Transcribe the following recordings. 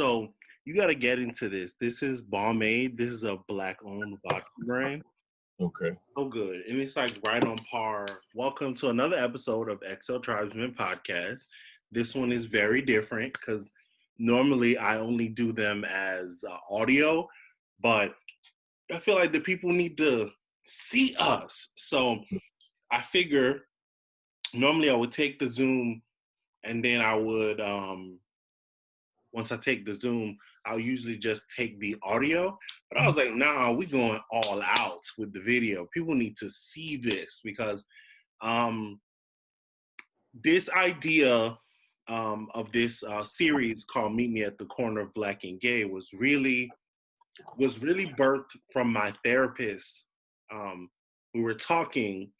So you got to get into this. This is Balmaid. This is a black-owned vodka brand. Okay. So good, and it's like right on par. Welcome to another episode of XL Tribesman Podcast. This one is very different because normally I only do them as audio, but I feel like the people need to see us. So I figure normally I would take the Zoom and then I would once I take the Zoom, I'll usually just take the audio. But I was like, nah, we going all out with the video. People need to see this because um, this idea of this series called Meet Me at the Corner of Black and Gay was really birthed from my therapist. We were talking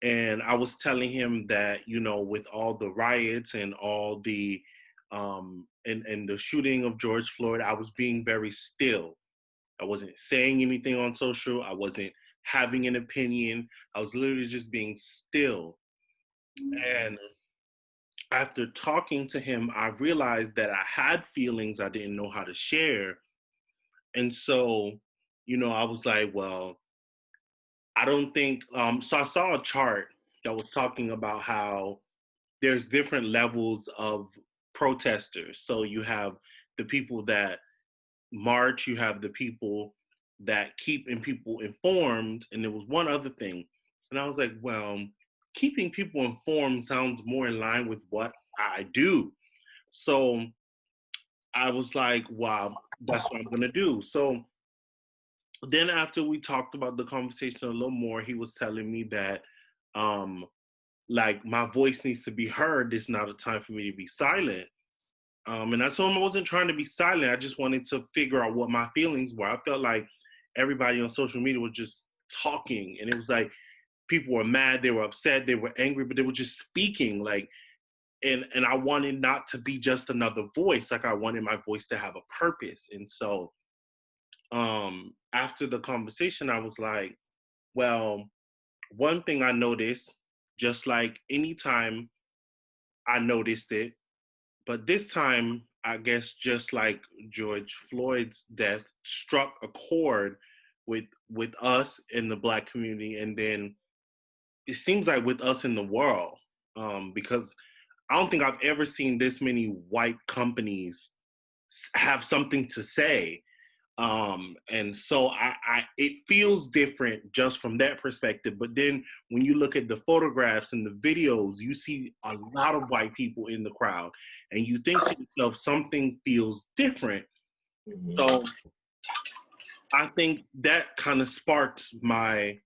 and I was telling him that, with all the riots and all the and the shooting of George Floyd, I was being very still. I wasn't saying anything on social. I wasn't having an opinion. I was literally just being still. And after talking to him, I realized that I had feelings I didn't know how to share. And so, I was like, well, I don't think so I saw a chart that was talking about how there's different levels of protesters. So you have the people that march, you have the people that keeping people informed, and there was one other thing. And I was like, well, keeping people informed sounds more in line with what I do. So I was like, wow, that's what I'm gonna do. So then after we talked about the conversation a little more, he was telling me that um like my voice needs to be heard. It's not a time for me to be silent. And I told him I wasn't trying to be silent. I just wanted to figure out what my feelings were. I felt like everybody on social media was just talking, and it was like people were mad, they were upset, they were angry, but they were just speaking. Like, and I wanted not to be just another voice. Like I wanted my voice to have a purpose. And so, after the conversation, I was like, well, one thing I noticed, just like anytime I noticed it, but this time, I guess, just like George Floyd's death struck a chord with us in the Black community, and then it seems like with us in the world, because I don't think I've ever seen this many white companies have something to say. And so it feels different just from that perspective. But then when you look at the photographs and the videos, you see a lot of white people in the crowd, and you think to yourself, something feels different. So I think that kind of sparked my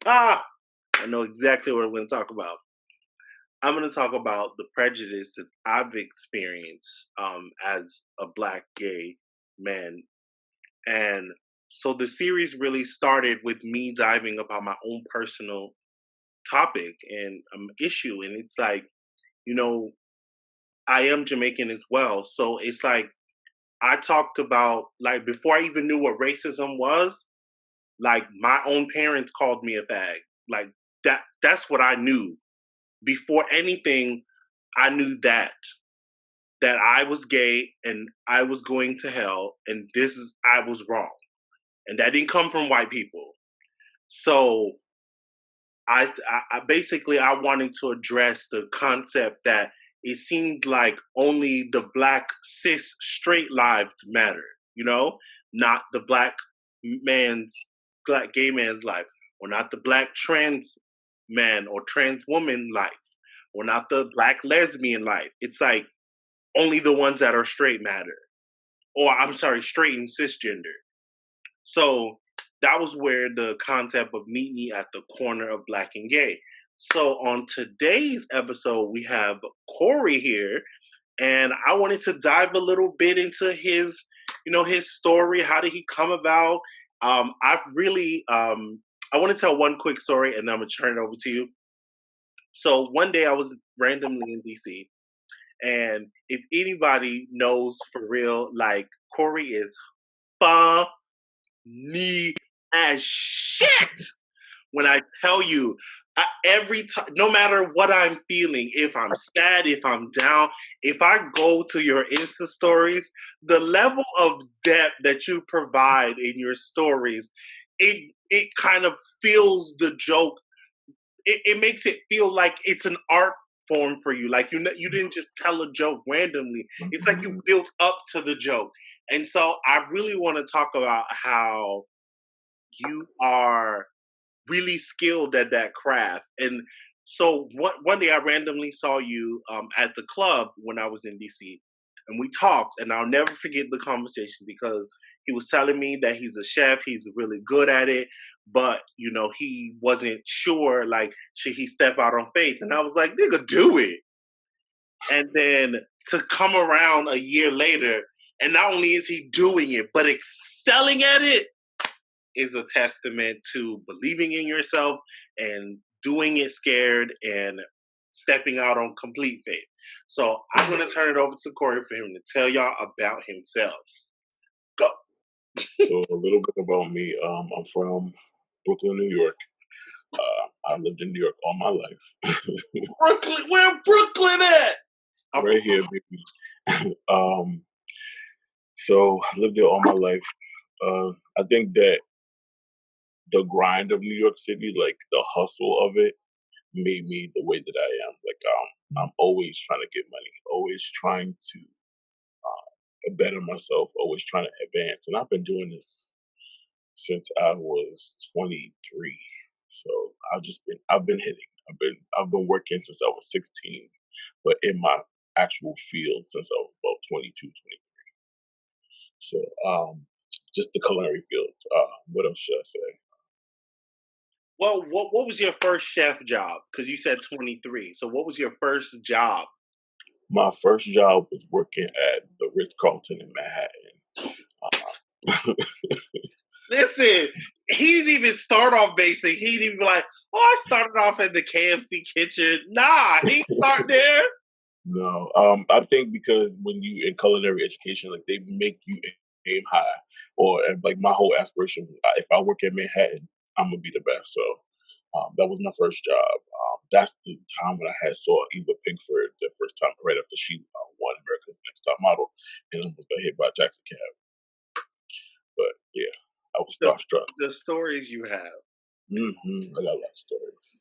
I know exactly what I'm going to talk about. I'm going to talk about the prejudice that I've experienced as a Black gay man. And so the series really started with me diving about my own personal topic and issue. And it's like, you know, I am Jamaican as well. So it's like I talked about, like, before I even knew what racism was, like my own parents called me a fag. Like that's what I knew. Before anything, I knew that I was gay and I was going to hell, and I was wrong. And that didn't come from white people. So I basically I wanted to address the concept that it seemed like only the Black cis straight lives mattered, not the Black gay man's life, or not the Black trans man or trans woman life, or not the Black lesbian life. It's like only the ones that are straight matter, or I'm sorry, straight and cisgender. So that was where the concept of meet me at the corner of Black and Gay. So on today's episode, we have Corey here, and I wanted to dive a little bit into his story. How did he come about? I want to tell one quick story, and then I'm gonna turn it over to you. So one day I was randomly in DC, and if anybody knows for real, like Corey is funny as shit. When I tell you, every time, no matter what I'm feeling, if I'm sad, if I'm down, if I go to your Insta stories, the level of depth that you provide in your stories, it kind of feels the joke. It makes it feel like it's an art form for you. Like you didn't just tell a joke randomly. It's like you Mhm. built up to the joke. And so I really want to talk about how you are really skilled at that craft. And so one day I randomly saw you at the club when I was in DC, and we talked. And I'll never forget the conversation because he was telling me that he's a chef, he's really good at it, but he wasn't sure like should he step out on faith. And I was like, nigga, do it. And then to come around a year later, and not only is he doing it, but excelling at it is a testament to believing in yourself and doing it scared and stepping out on complete faith. So I'm going to turn it over to Corey for him to tell y'all about himself. Go. So a little bit about me. I'm from Brooklyn, New York. I lived in New York all my life. Brooklyn, where Brooklyn at? Right here, baby. So I lived there all my life. I think that the grind of New York City, like the hustle of it, made me the way that I am. Like I'm always trying to get money, always trying to better myself, always trying to advance. And I've been doing this since I was 23. So I've been hitting. I've been working since I was 16, but in my actual field since I was about 22, 23. So just the culinary field. What else should I say? Well, what was your first chef job? Because you said 23. So what was your first job? My first job was working at the Ritz Carlton in Manhattan. Listen, he didn't even start off basic. He didn't even be like, oh, I started off in the KFC kitchen. Nah, he started there. No, I think because when you in culinary education, like they make you aim high, or and, like my whole aspiration, if I work in Manhattan, I'm gonna be the best. So that was my first job. That's the time when I had saw Eva Pinkford the first time, right after she won America's Next Top Model, and almost got hit by a taxi cab. But yeah, I was The, starstruck. the stories you have. I got a lot of stories.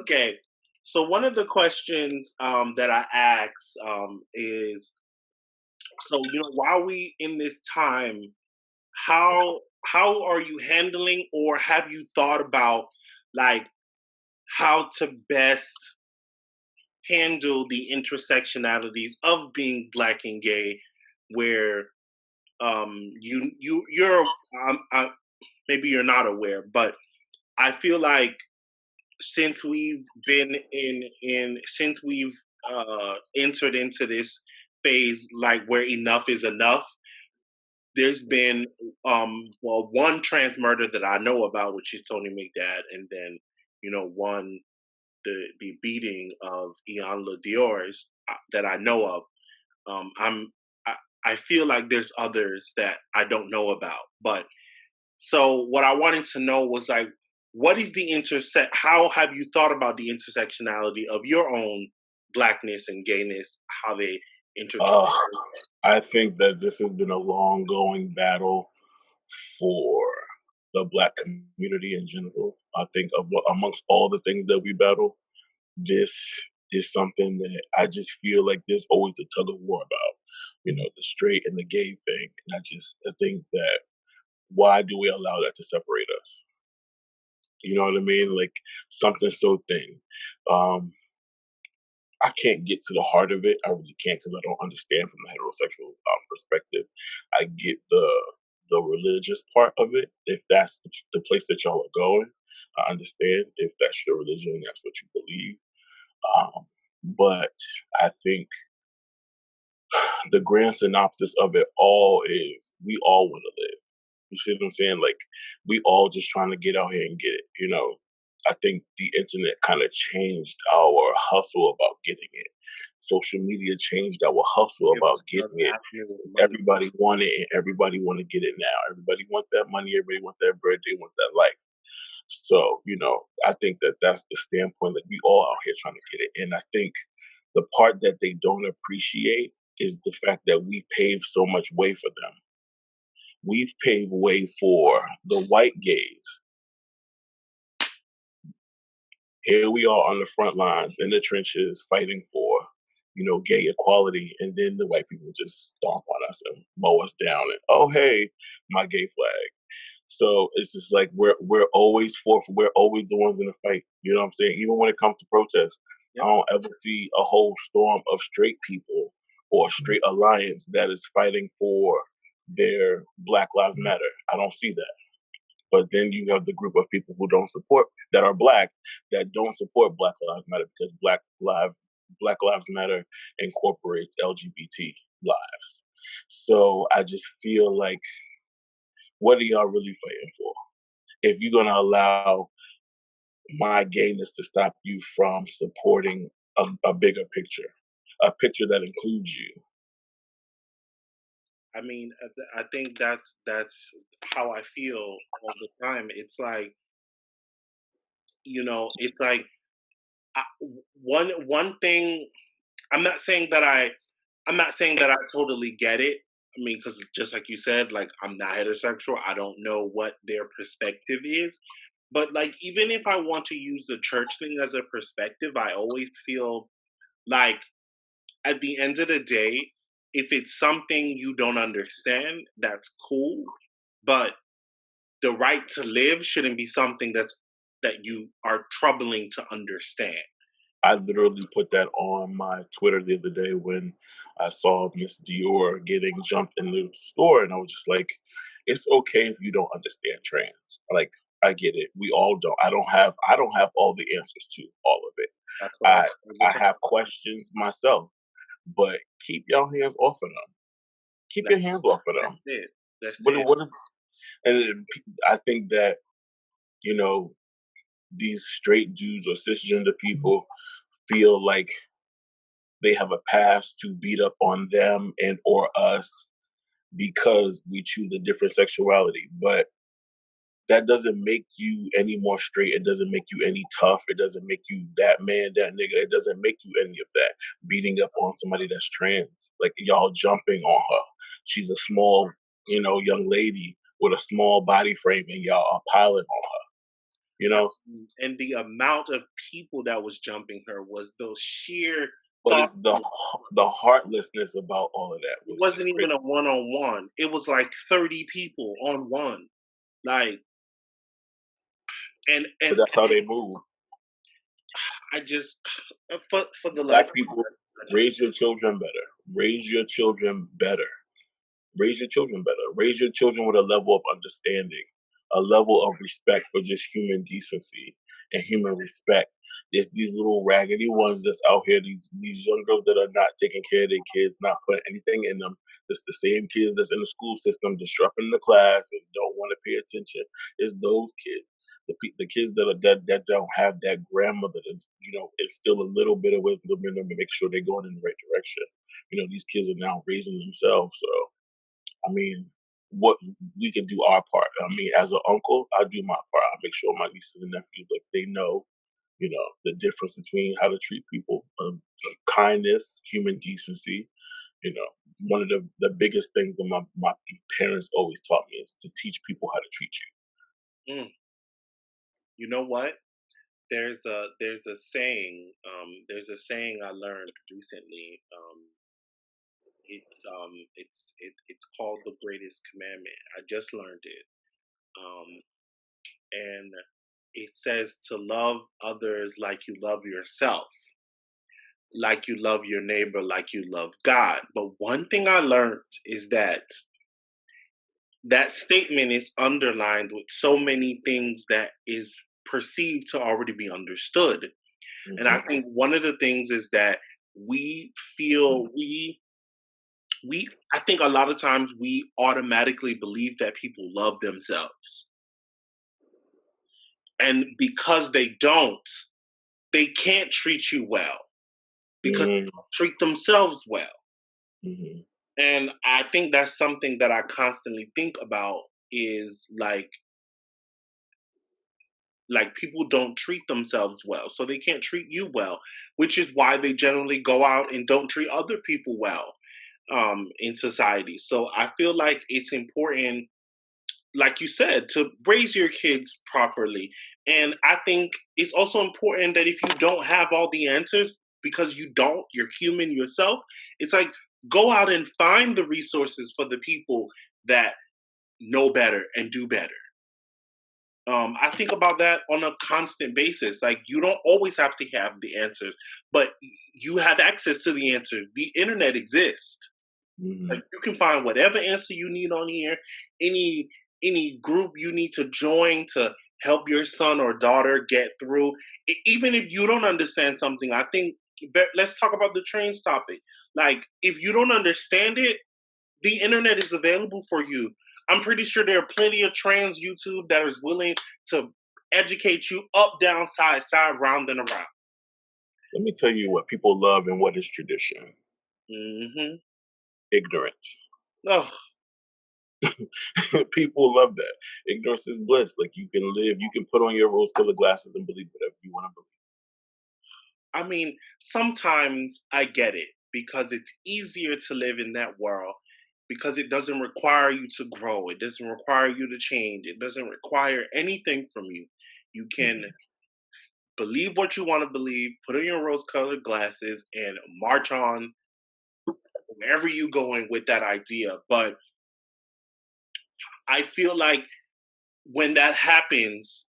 Okay. So one of the questions that I ask is, so while we in this time, how are you handling, or have you thought about like how to best handle the intersectionalities of being black and gay, where you're maybe you're not aware, but I feel like since we've been in since we've entered into this phase like where enough is enough, there's been well, one trans murder that I know about, which is Tony McDad, and then one, the beating of Ian Dior's that I know of. I, I feel like there's others that I don't know about, but so what I wanted to know was like, what is the intersect? How have you thought about the intersectionality of your own blackness and gayness? How they intertwine? Uh, I think that this has been a long going battle for the black community in general. I think amongst all the things that we battle, this is something that I just feel like there's always a tug of war about. The straight and the gay thing. And I think that why do we allow that to separate us? You know what I mean? Like something so thin. Um, I can't get to the heart of it. I really can't because I don't understand from the heterosexual perspective. I get the religious part of it. If that's the place that y'all are going, I understand. If that's your religion, that's what you believe. But I think the grand synopsis of it all is we all want to live. You see what I'm saying? Like we all just trying to get out here and get it. I think the internet kind of changed our hustle about getting it. Social media changed our hustle It about was getting it. happening with money. Everybody want it and everybody want to get it now. Everybody want that money. Everybody want that bread. They want that life. So, I think that that's the standpoint that we all out here trying to get it. And I think the part that they don't appreciate is the fact that we paved so much way for them. We've paved way for the white gays. Here we are on the front lines in the trenches fighting for, gay equality, and then the white people just stomp on us and mow us down and, oh hey, my gay flag. So it's just like we're always forth. We're always the ones in the fight. You know what I'm saying? Even when it comes to protests, I Yep. don't ever see a whole storm of straight people or a straight alliance that is fighting for their Black Lives Matter. I don't see that. But then you have the group of people who don't support that are black that don't support Black Lives Matter because Black Lives Matter incorporates LGBT lives. So I just feel like, what are y'all really fighting for? If you're gonna allow my gayness to stop you from supporting a bigger picture, a picture that includes you. I mean, I think that's how I feel all the time. It's like, it's like I, one thing. I'm not saying that I'm not saying that I totally get it. I mean, because just like you said, like I'm not heterosexual. I don't know what their perspective is. But like, even if I want to use the church thing as a perspective, I always feel like at the end of the day, if it's something you don't understand, that's cool. But the right to live shouldn't be something that you are troubling to understand. I literally put that on my Twitter the other day when I saw Miss Dior getting jumped in the store, and I was just like, "It's okay if you don't understand trans. Like, I get it. We all don't. I don't have all the answers to all of it. That's what I I said with I her. have questions myself, but keep your hands off of them. Keep That, your hands off of that's them. it. That's What it. what? And I think that you know these straight dudes or cisgender people feel like they have a pass to beat up on them and or us because we choose a different sexuality. But that doesn't make you any more straight. It doesn't make you any tough. It doesn't make you that man, that nigga. It doesn't make you any of that. Beating up on somebody that's trans. Like y'all jumping on her. She's a small, young lady with a small body frame and y'all are piling on her. You know? And the amount of people that was jumping her was those sheer But thought. it's the heartlessness about all of that It was wasn't just even crazy. a one on one. It was like 30 people on one. Like and But that's how they move. I just for the life Black of me, people, I just raise your children better. Raise your children better. Raise your children better. Raise your children with a level of understanding, a level of respect for just human decency and human respect. There's these little raggedy ones that's out here, these young girls that are not taking care of their kids, not putting anything in them. It's the same kids that's in the school system disrupting the class and don't want to pay attention. It's those kids. The kids that don't have that grandmother to, instill a little bit of wisdom in them and make sure they're going in the right direction. These kids are now raising themselves. So I mean, what we can do our part. I mean, as an uncle, I do my part. I make sure my nieces and nephews, like, they know, the difference between how to treat people, kindness, human decency. One of the biggest things that my parents always taught me is to teach people how to treat mm, you know what? There's a saying I learned recently. It's called the greatest commandment. I just learned it. Um, and it says to love others like you love yourself, like you love your neighbor, like you love God. But one thing I learned is that that statement is underlined with so many things that is perceived to already be understood. you. And I think one of the things is that we feel we I think a lot of times we automatically believe that people love themselves. And because they don't, they can't treat you well because they Mm-hmm. don't treat themselves well. Mm-hmm. And I think that's something that I constantly think about is Like people don't treat themselves well, so they can't treat you well, which is why they generally go out and don't treat other people well in society. So I feel like it's important, like you said, to raise your kids properly. And I think it's also important that if you don't have all the answers, because you don't, you're human yourself, it's like go out and find the resources for the people that know better and do better. I think about that on a constant basis. Like you don't always have to have the answers, but you have access to the answers. The internet exists. Hmm. Like you can find whatever answer you need on here, any any group you need to join to help your son or daughter get through. Even if you don't understand something, I think let's talk about the trains topic. Like if you don't understand it, the internet is available for you. I'm pretty sure there are plenty of trans YouTube that is willing to educate you up, down, side, side, round and around. Let me tell you what people love and what is tradition. Hmm. Ignorance. Oh, People love that. Ignorance is bliss. Like you can live, you can put on your rose-colored glasses and believe whatever you want to I mean, sometimes I get it because it's easier to live in that world because it doesn't require you to grow. It doesn't require you to change. It doesn't require anything from you. You can believe. believe what you want to believe, put on your rose colored glasses, and march on wherever you're going with that idea. But I feel like when that happens,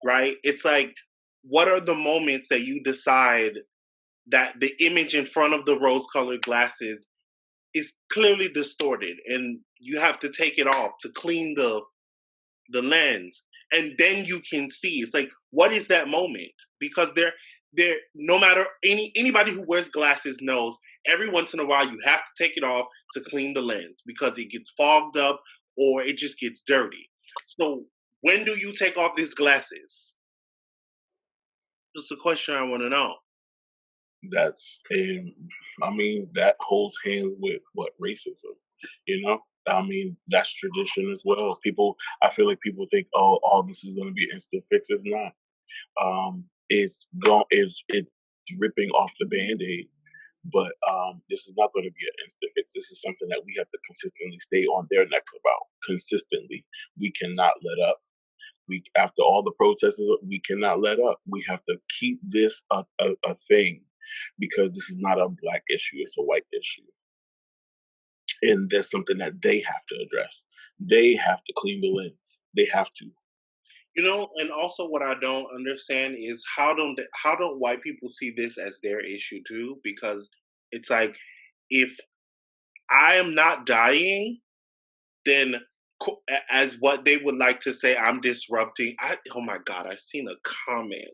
right, it's like, what are the moments that you decide that the image in front of the rose colored glasses is clearly distorted and you have to take it off to clean the lens, and then you can see it's like what is that moment, because there no matter anybody who wears glasses knows every once in a while you have to take it off to clean the lens because it gets fogged up or it just gets dirty. So when do you take off these glasses? That's the question I want to know. That's and I mean that holds hands with what racism, you know. I mean that's tradition as well. People, I feel like people think, oh, all this is going to be instant fix. It's not. It's going. It's ripping off the band-aid, but this is not going to be an instant fix. This is something that we have to consistently stay on their necks about. Consistently, we cannot let up. We after all the protests, we cannot let up. We have to keep this a thing because this is not a black issue; it's a white issue, and there's something that they have to address. They have to clean the lens. They have to. And also what I don't understand is how don't white people see this as their issue too? Because it's like if I am not dying, then as what they would like to say, I'm disrupting. Oh my god, I seen a comment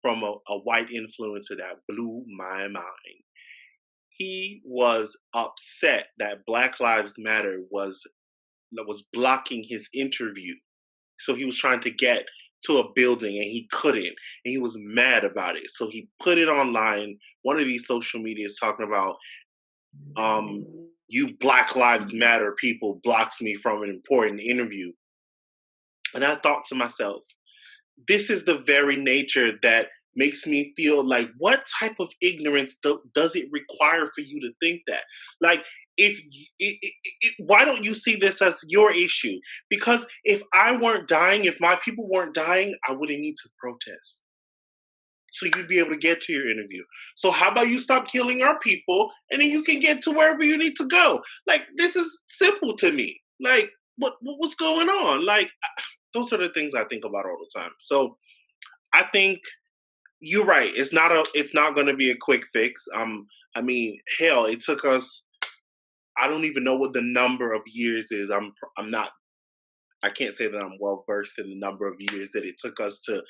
from a white influencer that blew my mind. He was upset that Black Lives Matter was blocking his interview. So he was trying to get to a building and he couldn't. And he was mad about it. So he put it online. One of these social medias talking about um you Black Lives Matter people blocks me from an important interview. And I thought to myself, this is the very nature that makes me feel like what type of ignorance does it require for you to think that? Like if why don't you see this as your issue? Because if I weren't dying, if my people weren't dying, I wouldn't need to protest, so you'd be able to get to your interview. So how about you stop killing our people and then you can get to wherever you need to go? Like this is simple to me. Like what's going on? Like those are the things I think about all the time. So I think you're right. It's not going to be a quick fix. I mean, hell, it took us. I don't even know what the number of years is. I'm not. I can't say that I'm well versed in the number of years that it took us to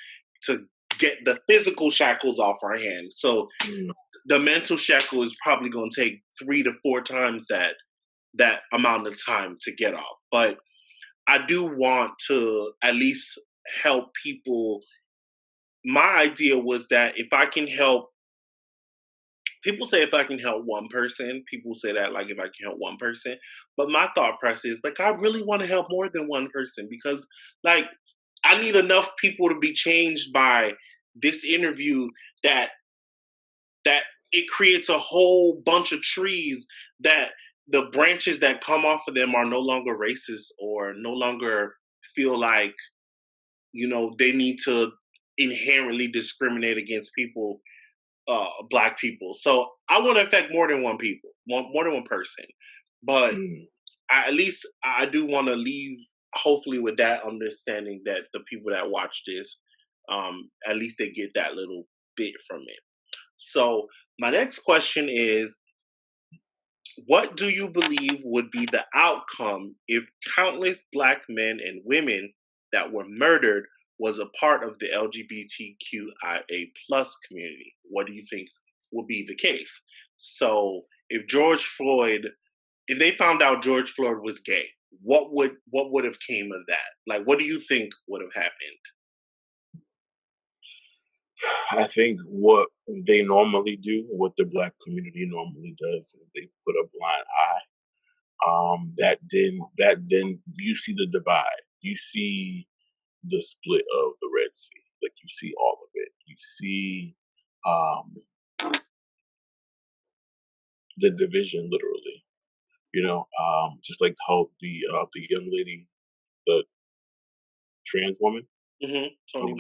get the physical shackles off our hands. So Mm. the mental shackle is probably going to take 3 to 4 times that amount of time to get off. But I do want to at least help people. My idea was that if I can help, people say if I can help one person, people say that like if I can help one person. But my thought process is like I really want to help more than one person because like I need enough people to be changed by this interview that that it creates a whole bunch of trees that the branches that come off of them are no longer racist or no longer feel like, they need to inherently discriminate against people, black people. So I want to affect more than one people, more than one person. But Mm. at least I do want to leave, hopefully, with that understanding that the people that watch this, at least they get that little bit from it. So my next question is, what do you believe would be the outcome if countless black men and women that were murdered was a part of the LGBTQIA plus community? What do you think would be the case? So if they found out George Floyd was gay, what would have came of that? Like, what do you think would have happened? I think what they normally do, what the black community normally does, is they put a blind eye. That then you see the divide. You see the split of the Red Sea. Like you see all of it. You see um, the division, literally. Just like how the young lady, the trans woman, Tony. who,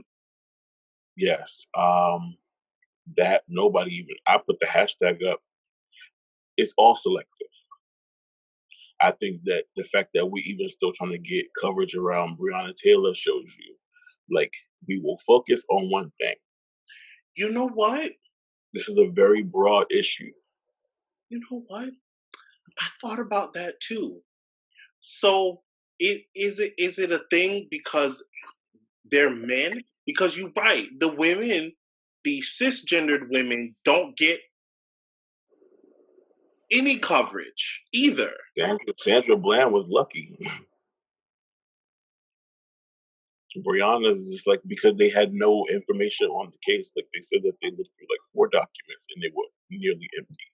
yes, that nobody even. I put the hashtag up. It's all selective. I think that the fact that we even still trying to get coverage around Breonna Taylor shows you, like, we will focus on one thing. You know what? This is a very broad issue. You know what? I thought about that too. So is it a thing because they're men? Because you're right, the cisgendered women don't get any coverage either. Sandra Bland was lucky. Brianna's just like, because they had no information on the case. Like they said that they looked through like 4 documents and they were nearly empty.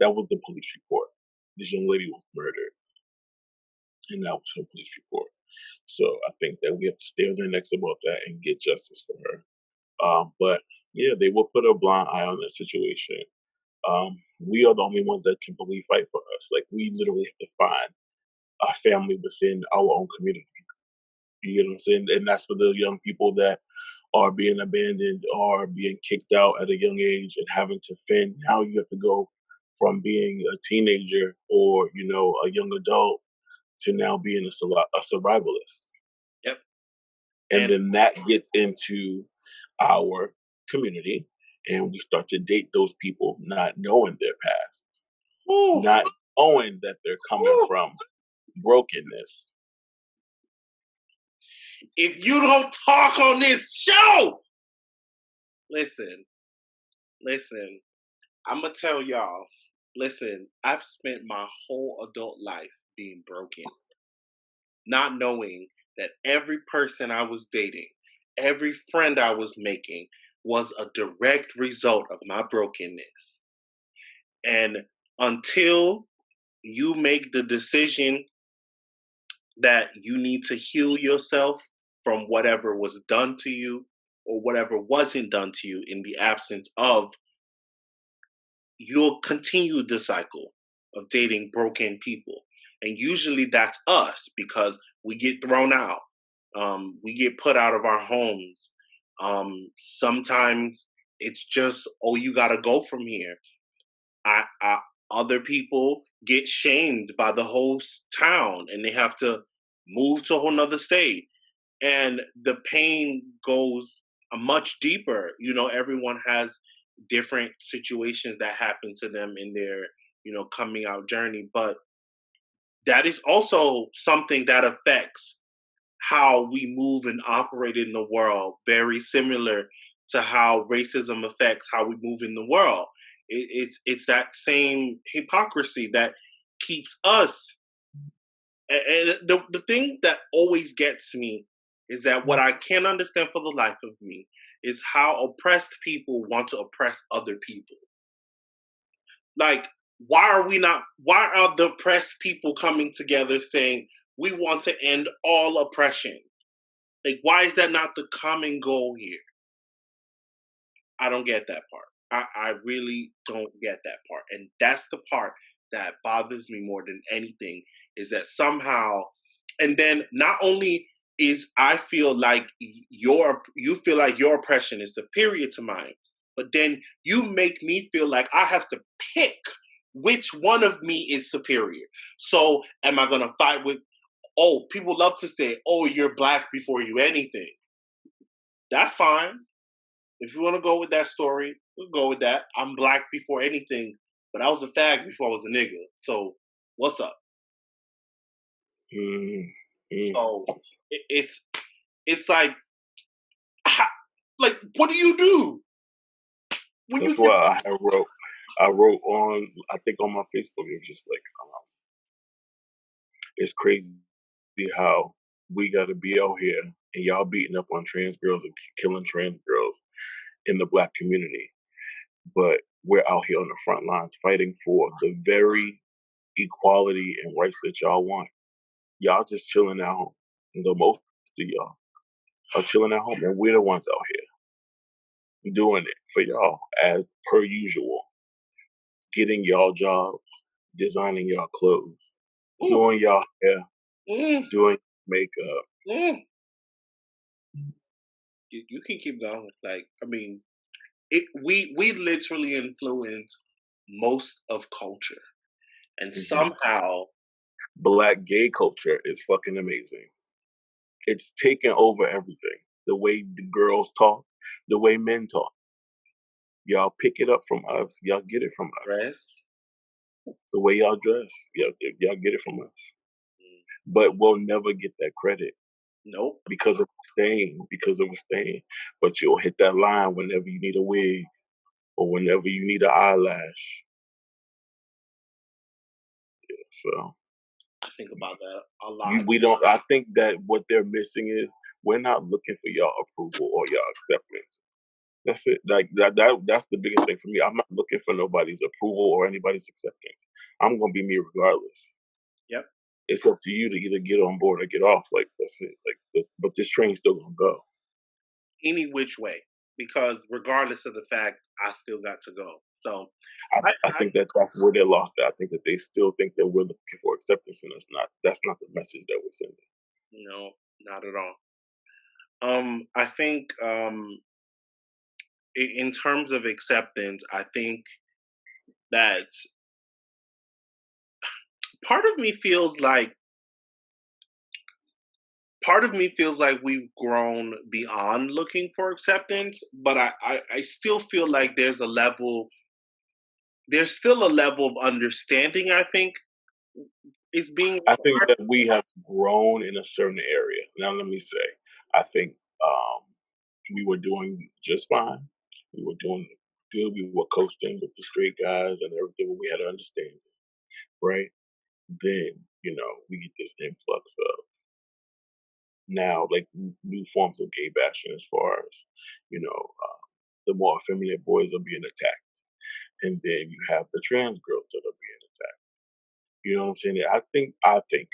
That was the police report. This young lady was murdered, and that was her police report. So I think that we have to stay on their necks about that and get justice for her. But yeah, they will put a blind eye on that situation. We are the only ones that typically fight for us. Like we literally have to find a family within our own community. You know what I'm saying? And that's for the young people that are being abandoned or being kicked out at a young age and having to fend. Now you have to go from being a teenager or a young adult to now being a survivalist. Yep. And And then that gets into our community, and we start to date those people not knowing their past, ooh, not knowing that they're coming ooh, from brokenness. if you don't talk on this show, listen, listen, I'm gonna tell y'all. Listen, I've spent my whole adult life being broken, not knowing that every person I was dating, every friend I was making was a direct result of my brokenness. And until you make the decision that you need to heal yourself from whatever was done to you or whatever wasn't done to you in the absence of, you'll continue the cycle of dating broken people. And usually that's us because we get thrown out. We get put out of our homes. Sometimes it's just, oh, you got to go from here. I other people get shamed by the whole town and they have to move to a whole nother state. And the pain goes much deeper. Everyone has different situations that happen to them in their, coming out journey. But that is also something that affects how we move and operate in the world, very similar to how racism affects how we move in the world. It's that same hypocrisy that keeps us. And the thing that always gets me is that what I can't understand for the life of me is how oppressed people want to oppress other people. Like, why are the oppressed people coming together saying we want to end all oppression? Like, why is that not the common goal here? I don't get that part. I really don't get that part. And that's the part that bothers me more than anything is that somehow, and then not only is I feel like you feel like your oppression is superior to mine, but then you make me feel like I have to pick which one of me is superior. So am I gonna fight with, oh, people love to say, oh, you're black before you anything. That's fine. If you want to go with that story, we'll go with that. I'm black before anything, but I was a fag before I was a nigga. So what's up? Mm, mm. So it's like like what do you do when That's you get why I wrote on, I think on my Facebook, it was just like, it's crazy how we got to be out here and y'all beating up on trans girls and killing trans girls in the black community, but we're out here on the front lines fighting for the very equality and rights that y'all want. Y'all just chilling at home. And the most of y'all are chilling at home, and we're the ones out here doing it for y'all as per usual, getting y'all jobs, designing y'all clothes, mm, doing y'all hair, mm, doing makeup. mm. You can keep going. Like I mean, we literally influence most of culture, and Mhm. somehow Black gay culture is fucking amazing. It's taken over everything. The way the girls talk, the way men talk. Y'all pick it up from us. Y'all get it from us. dress. The way y'all dress, y'all get it from us. Mm, But we'll never get that credit nope. because of a stain. But you'll hit that line whenever you need a wig or whenever you need an eyelash. So I think about that a lot. we don't. I think that what they're missing is we're not looking for y'all approval or y'all acceptance. That's it. Like that's the biggest thing for me. I'm not looking for nobody's approval or anybody's acceptance. I'm gonna be me regardless. Yep. It's up to you to either get on board or get off. Like that's it. Like, but this train's still gonna go. Any which way, because regardless of the fact, I still got to go. So, I I think that that's where they're lost at. I think that they still think that we're looking for acceptance, and that's not the message that we're sending. no, not at all. I think in terms of acceptance, I think that part of me feels like part of me feels like we've grown beyond looking for acceptance, but I still feel like there's still a level of understanding I think is being I think required. that we have grown in a certain area. Now, let me say, I think we were doing just fine. We were doing good. We were coasting with the straight guys and everything. But we had to understand, right? Then we get this influx of now like new forms of gay bashing, as far as the more effeminate boys are being attacked, and then you have the trans girls that are being attacked. You know what I'm saying? I think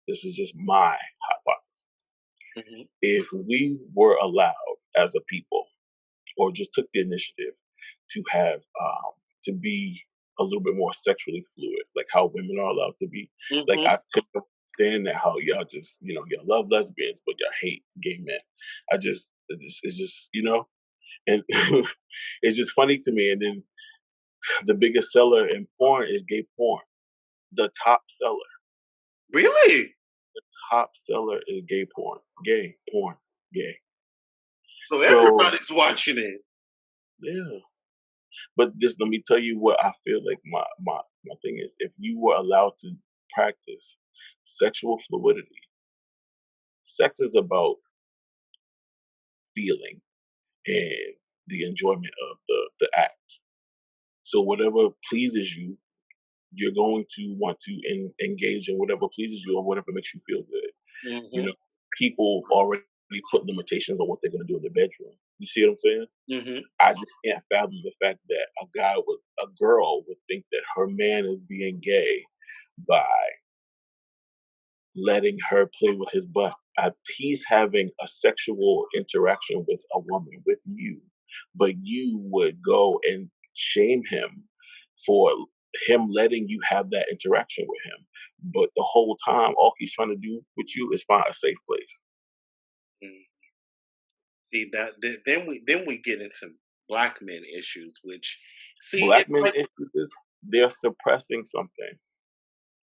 this is just my hypothesis. Mhm. If we were allowed as a people, or just took the initiative to have to be a little bit more sexually fluid, like how women are allowed to be. Like Mhm. I could understand that how y'all just y'all love lesbians, but y'all hate gay men. It's just and it's just funny to me. And then the biggest seller in porn is gay porn. The Really? top seller is gay porn, gay. So So everybody's watching it. yeah. But just let me tell you what I feel like my thing is. If you were allowed to practice sexual fluidity, sex is about feeling and the enjoyment of the act. So whatever pleases you, you're going to want to engage in whatever pleases you or whatever makes you feel good. You know, Mhm. people already put limitations on what they're going to do in the bedroom. You see what I'm saying? Mhm. I just can't fathom the fact that a girl would think that her man is being gay by letting her play with his butt. He's having a sexual interaction with a woman, with you, but you would go and shame him for him letting you have that interaction with him. But the whole time, all he's trying to do with you is find a safe place. Mm. See that then we get into black men issues, which see Black it's men like issues is they're suppressing something.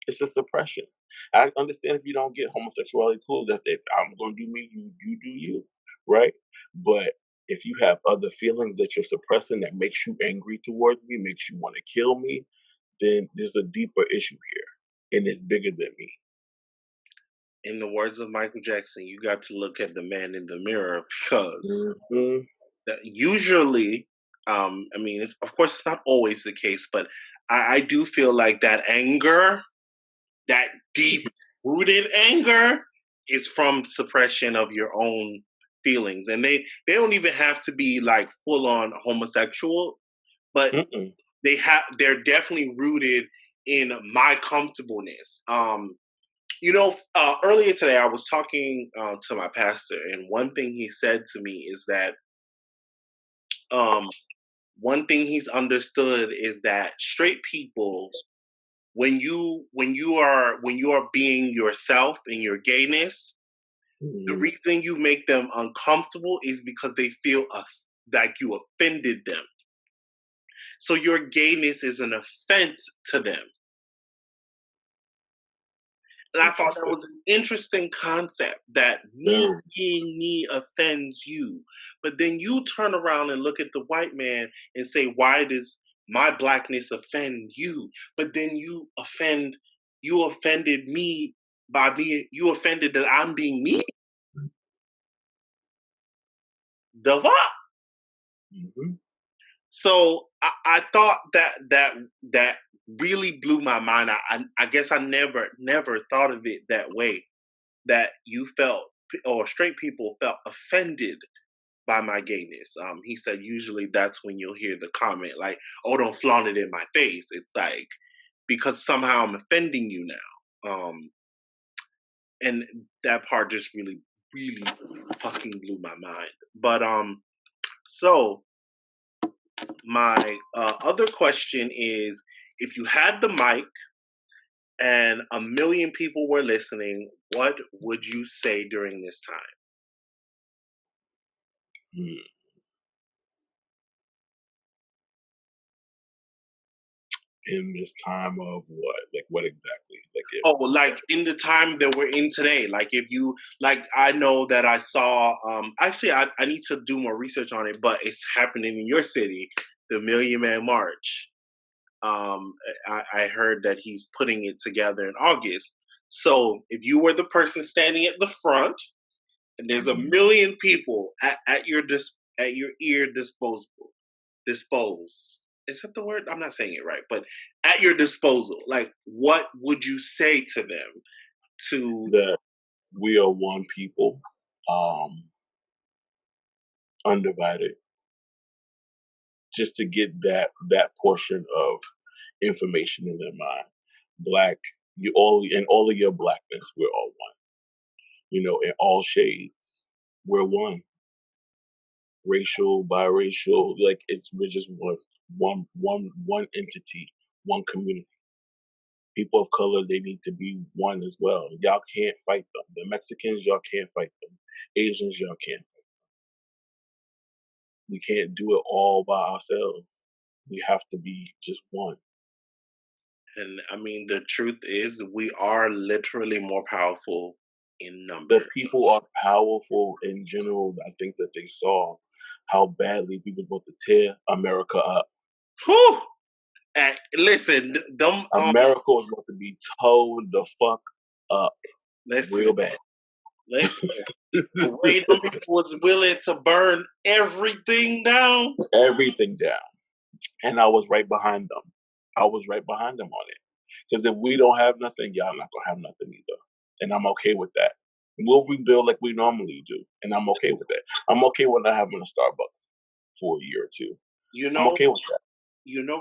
It's a suppression. I understand if you don't get homosexuality cool, that's it. I'm gonna do me, you do you, right? But if you have other feelings that you're suppressing that makes you angry towards me, makes you want to kill me, then there's a deeper issue here, and it's bigger than me. in the words of Michael Jackson, you got to look at the man in the mirror because Hmm. that usually, I mean, it's of course it's not always the case, but I do feel like that anger, that deep rooted anger, is from suppression of your own feelings, and they don't even have to be like full on homosexual, but Mm-mm. they're definitely rooted in my comfortableness. Earlier today I was talking to my pastor, and one thing he said to me is that um, one thing he's understood is that straight people, when you are being yourself in your gayness, the Hmm. reason you make them uncomfortable is because they feel like you offended them. So your gayness is an offense to them. And I thought that Interesting. was an interesting concept that me Very. being me offends you. But then you turn around and look at the white man and say, why does my blackness offend you? But then you offended me by being, you offended that I'm being me. The fuck? Hmm. So I thought that really blew my mind. I guess I never thought of it that way. That you felt, or straight people felt offended by my gayness. He said usually that's when you'll hear the comment like, "Oh, don't flaunt it in my face." It's like because somehow I'm offending you now. And that part just really fucking blew my mind. But so my other question is, if you had the mic and a million people were listening, what would you say during this time? In this time of what? Like what exactly? Like if Oh, like in the time that we're in today, like if you like, I know that I saw. Actually, I need to do more research on it, but it's happening in your city, the Million Man March. Um, I heard that he's putting it together in August. So if you were the person standing at the front, and there's a Mhm. million people at your ear disposable, dispose. Is that the word? I'm not saying it right, but at your disposal. Like, what would you say to them? To That we are one people, um, undivided, just to get that portion of information in their mind. Black, you all in all of your blackness, we're all one. In all shades, we're one. Racial, biracial, like we're just one entity, one community. People of color, they need to be one as well. Y'all can't fight them. The Mexicans, y'all can't fight them. Asians, y'all can't. We can't do it all by ourselves. We have to be just one. and I mean, the truth is, we are literally more powerful in The numbers. people are powerful in general. I think that they saw how badly we was about to tear America up. Whew! Listen, them. America was about to be towed the fuck up Listen, real bad. listen. The way them people was willing to burn everything down. Everything down. And I was right behind them. I was right behind them on it. Because if we don't have nothing, y'all not gonna have nothing either. And I'm okay with that. We'll rebuild like we normally do. And I'm okay with that. I'm okay with not having a Starbucks for a year or two. You I'm know, okay with that.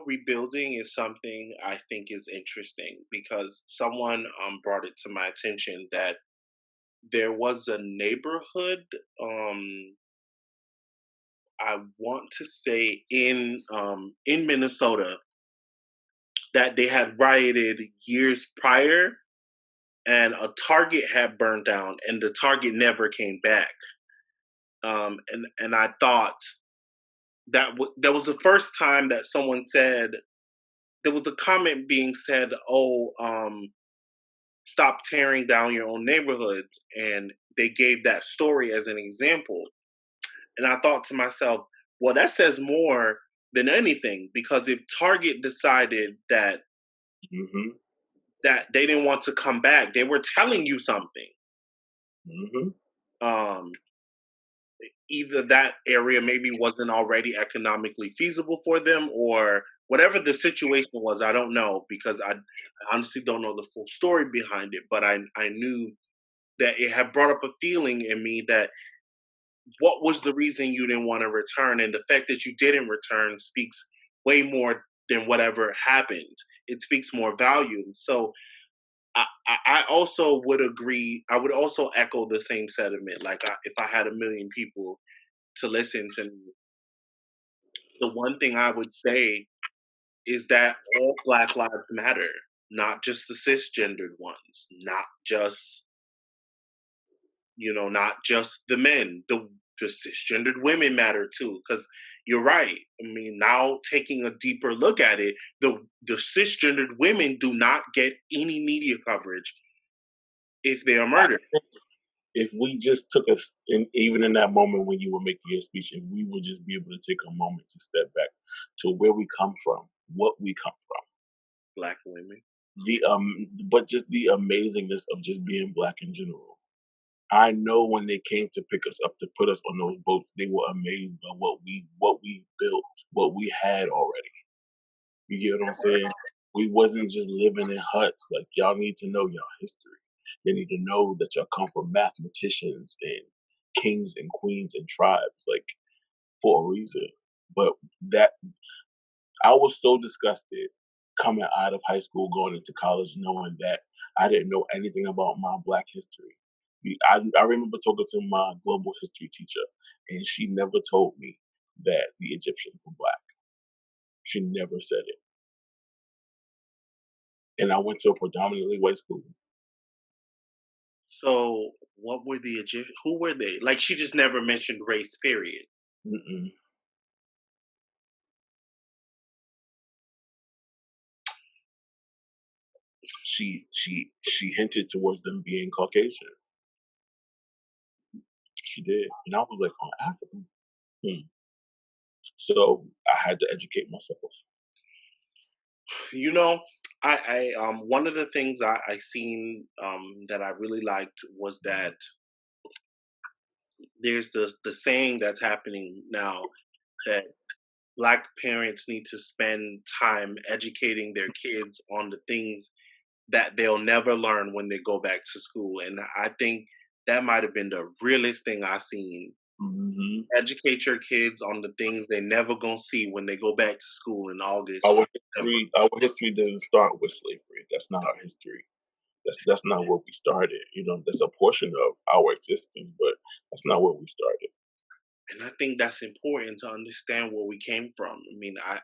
Rebuilding is something I think is interesting because someone brought it to my attention that there was a neighborhood, I want to say in Minnesota, that they had rioted years prior, and a Target had burned down, and the Target never came back. And I thought that was the first time that someone said, there was a comment being said, "Oh, stop tearing down your own neighborhoods," and they gave that story as an example. And I thought to myself, well, that says more than anything, because if Target decided Hmm. that they didn't want to come back, they were telling you something. Hmm. Um, Either that area maybe wasn't already economically feasible for them, or whatever the situation was. I don't know, because I honestly don't know the full story behind it. But I knew that it had brought up a feeling in me that what was the reason you didn't want to return, and the fact that you didn't return speaks way more than whatever happened. It speaks more volume. So I also would agree. I would also echo the same sentiment. Like, if I had a million people to listen to me, the one thing I would say is that all Black lives matter, not just the cisgendered ones, not just the men. The cisgendered women matter too, because you're right. I mean, now taking a deeper look at it, the cisgendered women do not get any media coverage if they are I murdered. think if we just took us, in, even in that moment when you were making your speech, if we would just be able to take a moment to step back to where we come from, what we come from, Black women. but just the amazingness of just being black in general. I know when they came to pick us up to put us on those boats, they were amazed by what we built, what we had already. You get what I'm saying? We wasn't just living in huts. Like, y'all need to know y'all history. You need to know that y'all come from mathematicians and kings and queens and tribes, like, for a reason. But that I was so disgusted coming out of high school, going into college, knowing that I didn't know anything about my Black history. I remember talking to my global history teacher, and she never told me that the Egyptians were Black. She never said it. And I went to a predominantly white school. So, what were the Egyptian? Who were they? Like, she just never mentioned race. Period. Mm-mm. She hinted towards them being Caucasian. She did, and I was like, "Oh, African." Hmm. So I had to educate myself. You know, one of the things I seen that I really liked was that there's the saying that's happening now that Black parents need to spend time educating their kids on the things that they'll never learn when they go back to school. And I think that might have been the realest thing I seen. Hmm. Educate your kids on the things they never gonna see when they go back to school in August or September. Our history doesn't start with slavery. That's not our history. That's not where we started. That's a portion of our existence, but that's not where we started. And I think that's important to understand where we came from. I mean, I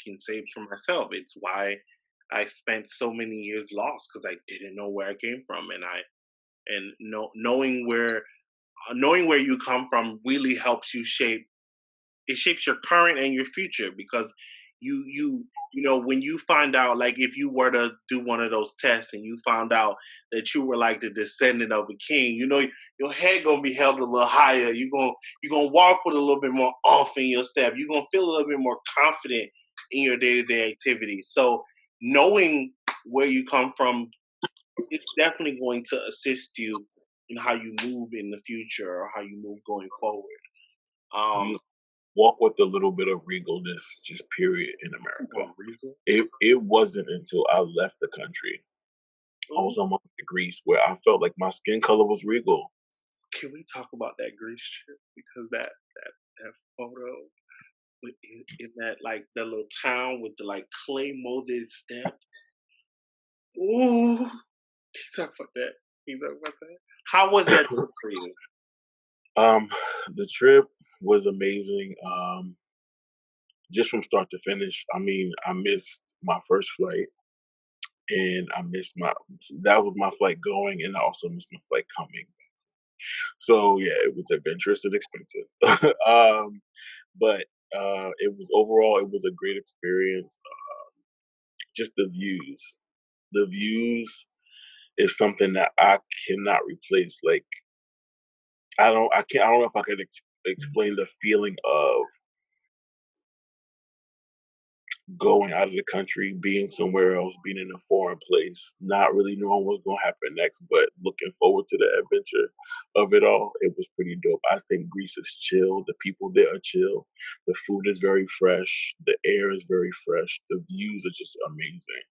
can say for myself, it's why I spent so many years lost, because I didn't know where I came from, and knowing where you come from really helps you shape, it shapes your current and your future, because when you find out, like, if you were to do one of those tests and you found out that you were like the descendant of a king, your head gonna be held a little higher. You're gonna walk with a little bit more off in your step. You're gonna feel a little bit more confident in your day-to-day activities. So knowing where you come from, it's definitely going to assist you in how you move in the future, or how you move going forward. um We walk with a little bit of regalness, just period, in America. Come on, Rico. It wasn't until I left the country, I was on my way to Greece, where I felt like my skin color was regal. Can we talk about that Greece trip? Because that photo. in that like the little town with the like clay molded steps. Ooh, can you talk about that? Can you talk about that? How was that trip for you? Um, the trip was amazing. Just from start to finish. I mean, I missed my first flight, and I missed my that was my flight going, and I also missed my flight coming. So yeah, it was adventurous and expensive. But it was overall it was a great experience. Just the views. The views is something that I cannot replace. Like I don't know if I could explain the feeling of going out of the country, being somewhere else, being in a foreign place, not really knowing what's going to happen next, but looking forward to the adventure of it all. It was pretty dope. I think Greece is chill. The people there are chill. The food is very fresh. The air is very fresh. The views are just amazing.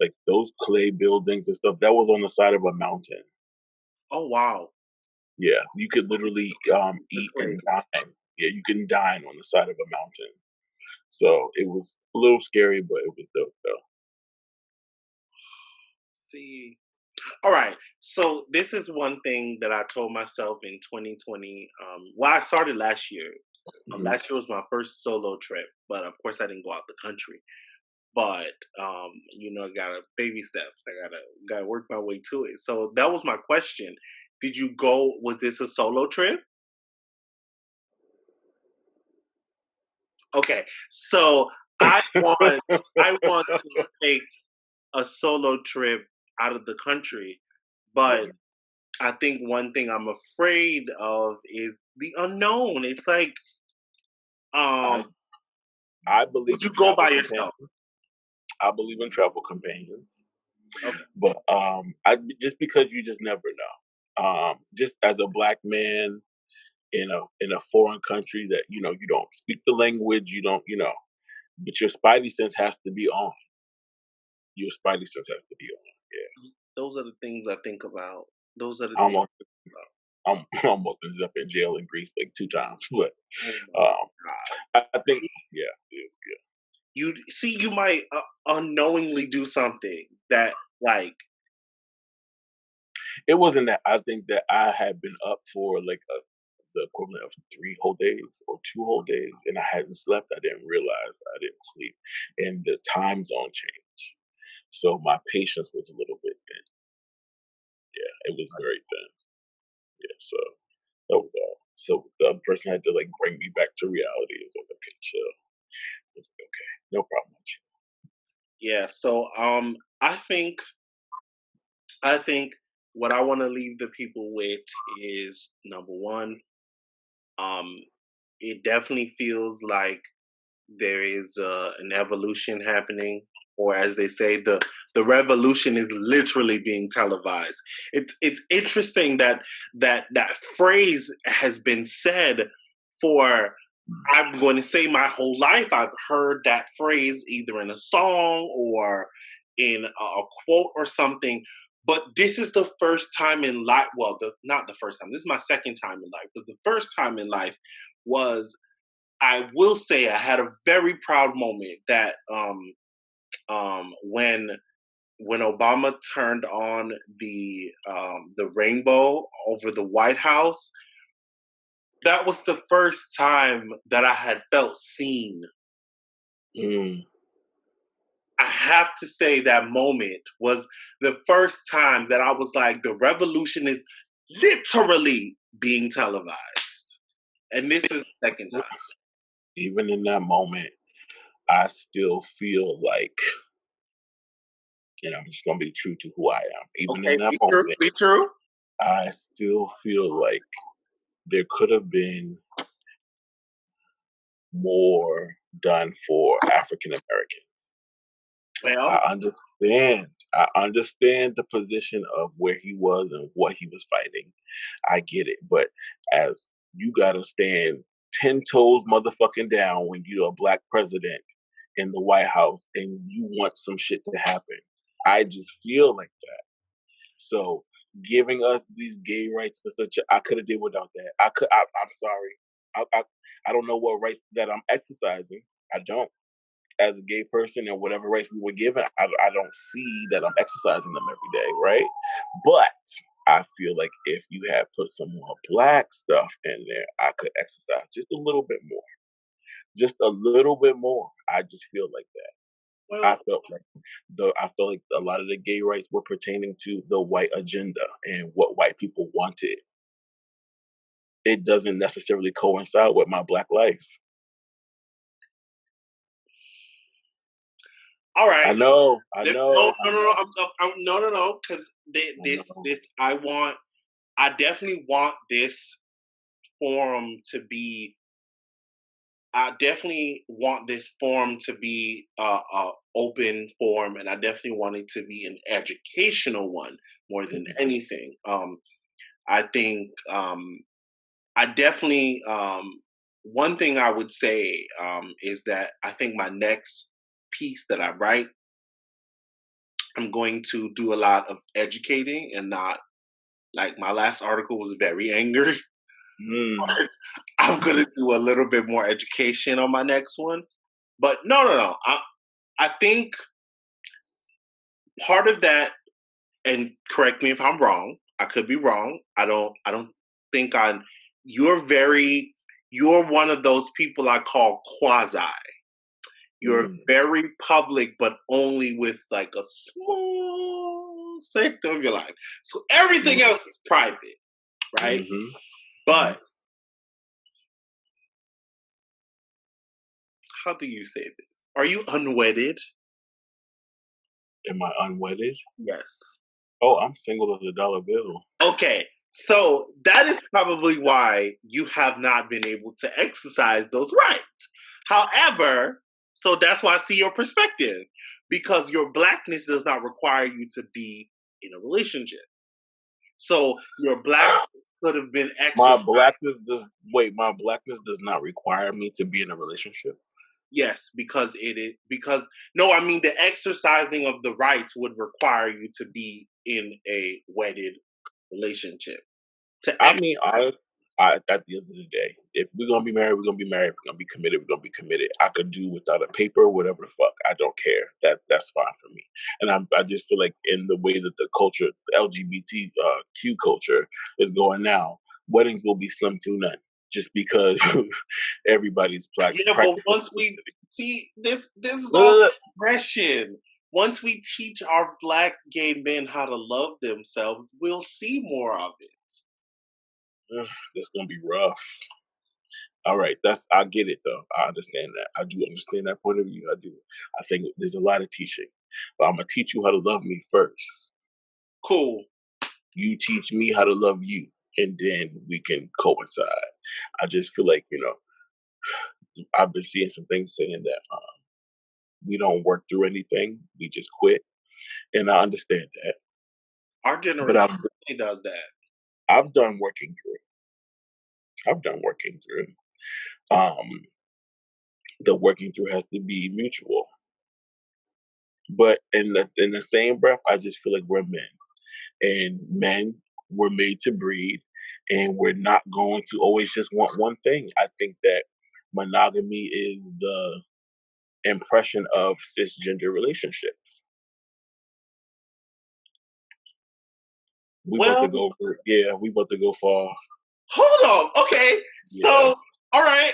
Like those clay buildings and stuff, that was on the side of a mountain. Oh wow, Yeah, you could literally the eat clay. and dine. Yeah, you can dine on the side of a mountain. So it was a little scary, but it was dope though. See, all right. So this is one thing that I told myself in 2020. Well, I started last year. Mhm. Last year was my first solo trip, but of course I didn't go out the country. But I gotta baby steps. I gotta work my way to it. So that was my question. Did you go? Was this a solo trip? Okay, so I want I want to take a solo trip out of the country, but Mhm. I think one thing I'm afraid of is the unknown. It's like, I um, I believe would you in go travel by yourself? companions. I believe in travel companions, Okay. but I just because you just never know. Just as a black man in a foreign country that you don't speak the language, you don't but your spidey sense has to be on. Your spidey sense has to be on. Yeah, Those are the things I think about. Those are the I things. almost I'm almost ended up in jail in Greece like 2 times, but Oh my um, god! I think yeah, it was good. You see, you might unknowingly do something that, like, It wasn't that. I think that I had been up for like the equivalent of 3 whole days or 2 whole days, and I hadn't slept. I didn't realize I didn't sleep, and the time zone changed. So my patience was a little bit thin. Yeah, it was very thin. Yeah, so that was all. So the other person had to like bring me back to reality. It was like, okay, chill. It's like, okay, no problem. yeah. So, I think what I want to leave the people with is number one. Um, it definitely feels like there is an evolution happening, or as they say, the revolution is literally being televised. It's interesting that that phrase has been said for, I'm going to say, my whole life. I've heard that phrase either in a song or in a quote or something. But this is the first time in life. Well, not the first time. This is my second time in life. But the first time in life was, I will say, I had a very proud moment that when Obama turned on the rainbow over the White House. That was the first time that I had felt seen. Mm, I have to say that moment was the first time that I was like, the revolution is literally being televised, and this is the second time. even in that moment, I still feel like, and I'm just gonna be true to who I am. Even in Okay, that be true. moment, Be true. I still feel like there could have been more done for African Americans. Well, I understand. I understand the position of where he was and what he was fighting. I get it. But as you gotta stand 10 toes motherfucking down when you're a black president in the White House and you want some shit to happen. I just feel like that. So giving us these gay rights for such a, I could have did without that. I'm sorry. I don't know what rights that I'm exercising. I don't. As a gay person and whatever rights we were given, I don't see that I'm exercising them every day, right? But I feel like if you had put some more black stuff in there, I could exercise just a little bit more. Just a little bit more. I just feel like that. I Well, felt like I felt like a lot of the gay rights were pertaining to the white agenda and what white people wanted. It doesn't necessarily coincide with my black life. all right. I No, know, no, I no, no, know, no, no, no, because I this, know. this, I definitely want this forum to be. I definitely want this forum to be a open forum, and I definitely want it to be an educational one more than Mhm. anything. I think I definitely one thing I would say is that I think my next piece that I write, I'm going to do a lot of educating and not like my last article was very angry. Mm, But I'm mhm, gonna do a little bit more education on my next one. But no, no, no. I think part of that, and correct me if I'm wrong. I could be wrong. I don't think I. You're very. You're one of those people I call quasi. You're mm, very public, but only with like a small sector of your life. So everything mm, else is private, right? mhm, mhm. But how do you say this? Are you unwedded? Am I unwedded? Yes. Oh, I'm single as a dollar bill. Okay. So that is probably why you have not been able to exercise those rights. However, so that's why I see your perspective because your blackness does not require you to be in a relationship. So your black could have been My exercised. blackness does wait, my blackness does not require me to be in a relationship. Yes, because it is because no, I mean the exercising of the rights would require you to be in a wedded relationship. To I ex mean, I at the end of the day, if we're gonna be married, we're gonna be married. If we're gonna be committed, we're gonna be committed. I could do without a paper, whatever the fuck. I don't care. That's fine for me. And I just feel like in the way that the culture, the LGBTQ culture is going now, weddings will be slim to none, just because everybody's yeah, but practicing. once we see this is Look, all look, progression. Once we teach our black gay men how to love themselves, we'll see more of it. look. That's gonna be rough. All right, that's I get it though. I understand that. I do understand that point of view. I do. I think there's a lot of teaching, but I'm gonna teach you how to love me first. Cool. You teach me how to love you, and then we can coincide. I just feel like I've been seeing some things saying that we don't work through anything. We just quit, and I understand that. Our But generation does that. I've done working through. I've done working through. Um, the working through has to be mutual. But in the same breath, I just feel like we're men, and men were made to breed, and we're not going to always just want one thing. I think that monogamy is the impression of cisgender relationships. We about to Well, go for yeah, we about to go far. hold on. Okay. Yeah. So, all right.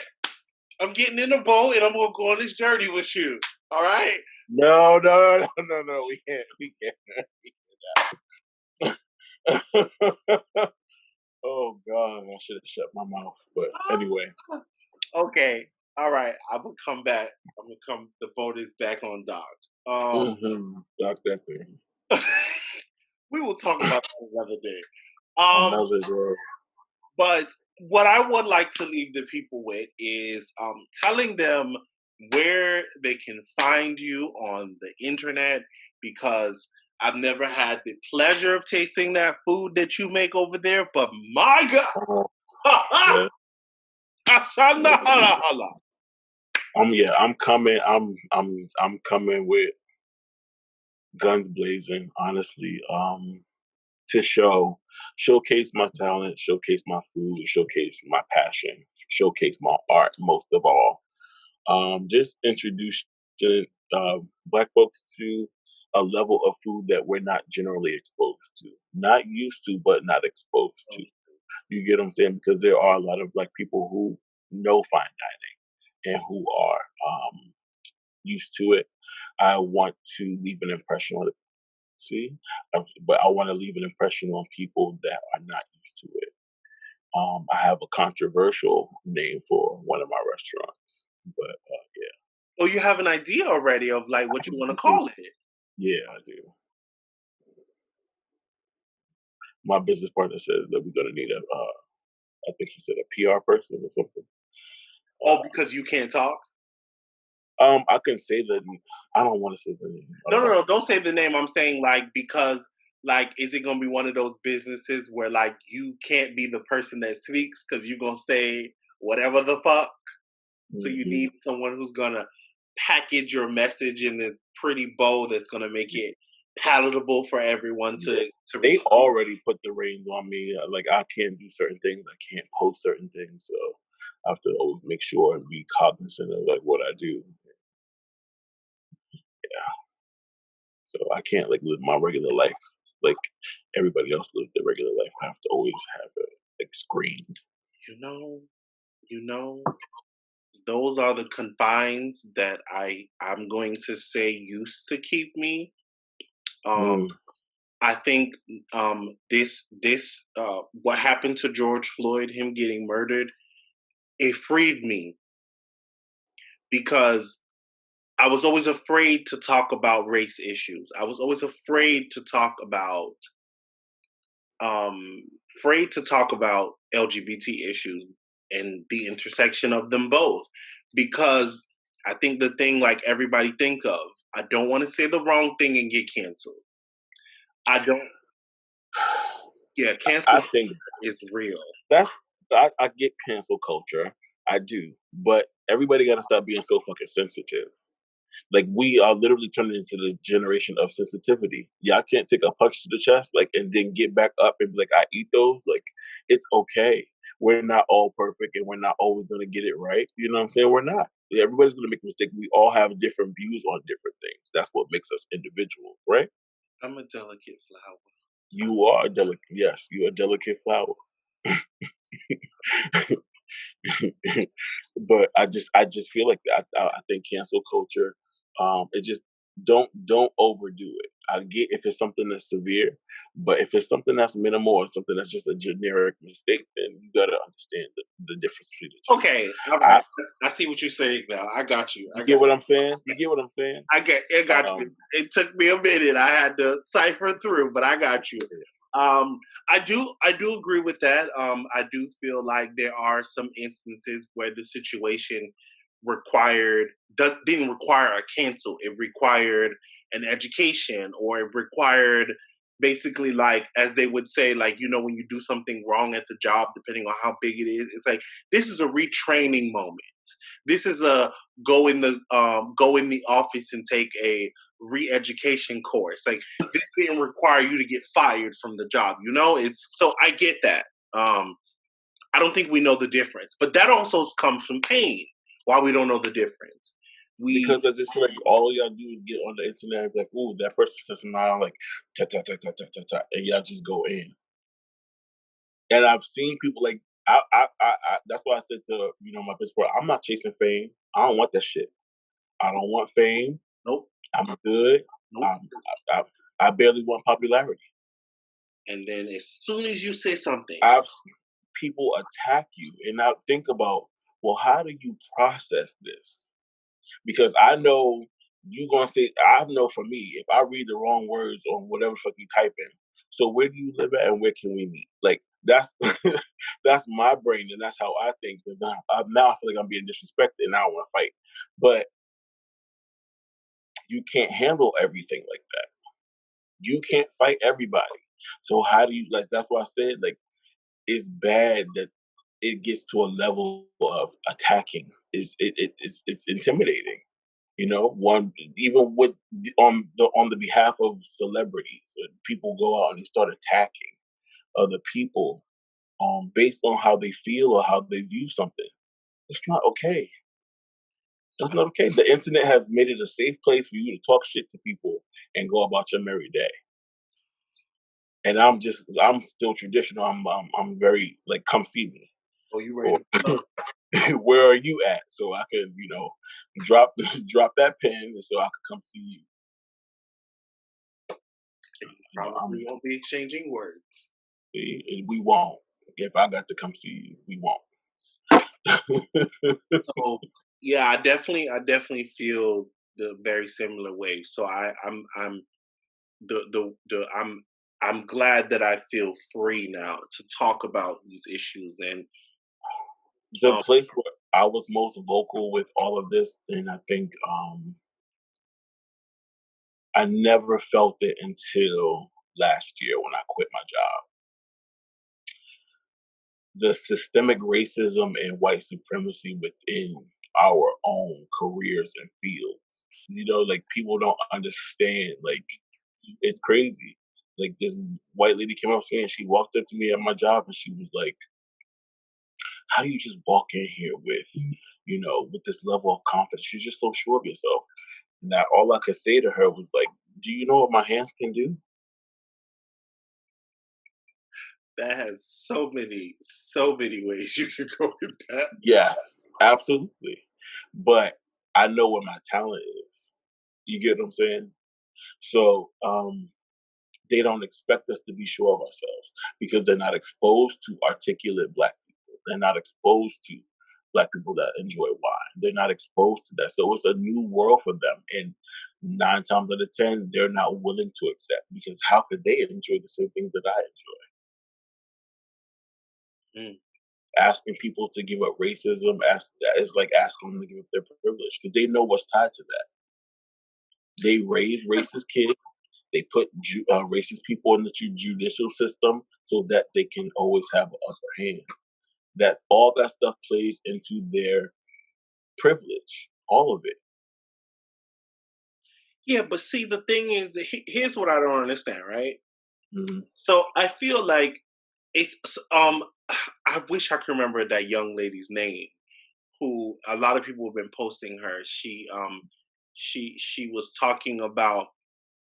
I'm getting in the boat and I'm gonna go on this journey with you. All right. No, no, no, no, no. We can't. We can't. Oh God, I should have shut my mouth. But anyway, Okay. All right. I will come back. I'm gonna come. The boat is back on dock. Um, Doc that thing. we will talk about that another day. Another day. But what I would like to leave the people with is telling them where they can find you on the internet because I've never had the pleasure of tasting that food that you make over there, but my Uh, God, yeah. Ashana hala hala. Yeah, I'm coming. I'm coming with guns blazing, honestly. To showcase my talent, showcase my food, showcase my passion. showcase my art most of all. Just introduce Black folks to a level of food that we're not generally exposed to, not used to, but not exposed to. You get what I'm saying? Because there are a lot of Black people who know fine dining and who are used to it. I want to leave an impression on it. See, but I want to leave an impression on people that are not used to it. I have a controversial name for one of my restaurants, but yeah, Oh, you have an idea already of like what you want to call it. yeah, I do. My business partner says that we're gonna need I think he said a PR person or something. Oh, because you can't talk? I can say that. I don't want to say the name. I No, don't no, want no. to say. Don't say the name. I'm saying like because like is it gonna be one of those businesses where like you can't be the person that speaks because you're gonna say whatever the fuck? So you Hmm. need someone who's gonna package your message in a pretty bow that's gonna make it palatable for everyone Yeah. to They receive. already put the reins on me. Like I can't do certain things. I can't post certain things. So I have to always make sure and be cognizant of like what I do. So I can't like live my regular life like everybody else lives their regular life. I have to always have it like screened. You know, you know, those are the confines that I'm going to say used to keep me. Um, Mm, I think this what happened to George Floyd, him getting murdered, it freed me because I was always afraid to talk about race issues. I was always um afraid to talk about LGBT issues and the intersection of them both because I think the thing like everybody think of, I don't want to say the wrong thing and get canceled. I don't yeah, cancel I think is real. that's I get cancel culture. I do, but everybody got to stop being so fucking sensitive. Like we are literally turning into the generation of sensitivity. Yeah, I can't take a punch to the chest, like, and then get back up and be like, I eat those. Like, it's okay. We're not all perfect, and we're not always gonna get it right. You know what I'm saying? We're not. Yeah, everybody's gonna make a mistake. We all have different views on different things. That's what makes us individuals, right? I'm a delicate flower. You are a delicate. Yes, you're a delicate flower. But I just feel like that. I think cancel culture, it just don't overdo it. I get if it's something that's severe, but if it's something that's minimal or something that's just a generic mistake, then you gotta understand the difference between the two. Okay, all right. I I see what you're saying now. I got you. You get what I'm saying? You get what I'm saying? I got you. Um, It took me a minute. I had to cipher through, but I got you. I do agree with that. I do feel like there are some instances where the situation required didn't require a cancel. It required an education, or it required basically like as they would say, like when you do something wrong at the job, depending on how big it is, it's like this is a retraining moment. This is a go in the office and take a re-education course. Like this didn't require you to get fired from the job. It's so I get that. Um, I don't think we know the difference, but that also comes from pain. Why we don't know the difference? We because I just feel like all y'all do is get on the internet and be like, "Ooh, that person says something," I like ta ta ta ta ta ta ta, and y'all just go in. And I've seen people like that's why I said to my best friend, I'm not chasing fame. I don't want that shit. I don't want fame. nope, I'm good. nope. Um, I, I barely want popularity. And then as soon as you say something, I've people attack you, and I think about, well, how do you process this? Because I know you gonna say, I know for me, if I read the wrong words on whatever fuck you type in, so where do you live at and where can we meet? Like that's that's my brain and that's how I think. Because now I feel like I'm being disrespected and I don't want to fight, but you can't handle everything like that. You can't fight everybody. So how do you like? That's why I said like it's bad that it gets to a level of attacking. It's intimidating. One even with on the behalf of celebrities, people go out and they start attacking other people based on how they feel or how they view something. It's not okay. That's not okay. The internet has made it a safe place for you to talk shit to people and go about your merry day. And I'm still traditional. I'm very like, come see me, Oh, you ready or to pull up? where are you at, so I can, drop drop that pin, so I can come see you. Probably won't be exchanging words. We won't. If I got to come see you, we won't. So yeah, I definitely feel the very similar way. So I'm I'm glad that I feel free now to talk about these issues and The um place where I was most vocal with all of this, and I think I never felt it until last year when I quit my job. The systemic racism and white supremacy within our own careers and fields. Like, people don't understand. Like, it's crazy. Like, this white lady came up to me and she walked up to me at my job and she was like, "How do you just walk in here with this level of confidence? She's just so sure of yourself." Now, all I could say to her was like, "Do you know what my hands can do?" that has so many ways you could go with that. Yes, absolutely. But I know what my talent is. You get what I'm saying? So they don't expect us to be sure of ourselves because they're not exposed to articulate black people. They're not exposed to black people that enjoy wine. They're not exposed to that. So it's a new world for them. And 9 times out of 10, they're not willing to accept, because how could they enjoy the same things that I enjoy? Mm. Asking people to give up racism is like asking them to give up their privilege, because they know what's tied to that. They raise racist kids. They put racist people in the judicial system so that they can always have an upper hand. That's all. That stuff plays into their privilege. All of it. Yeah, but see, the thing is that here's what I don't understand, right? Hmm. So I feel like it's I wish I could remember that young lady's name who a lot of people have been posting her. She was talking about,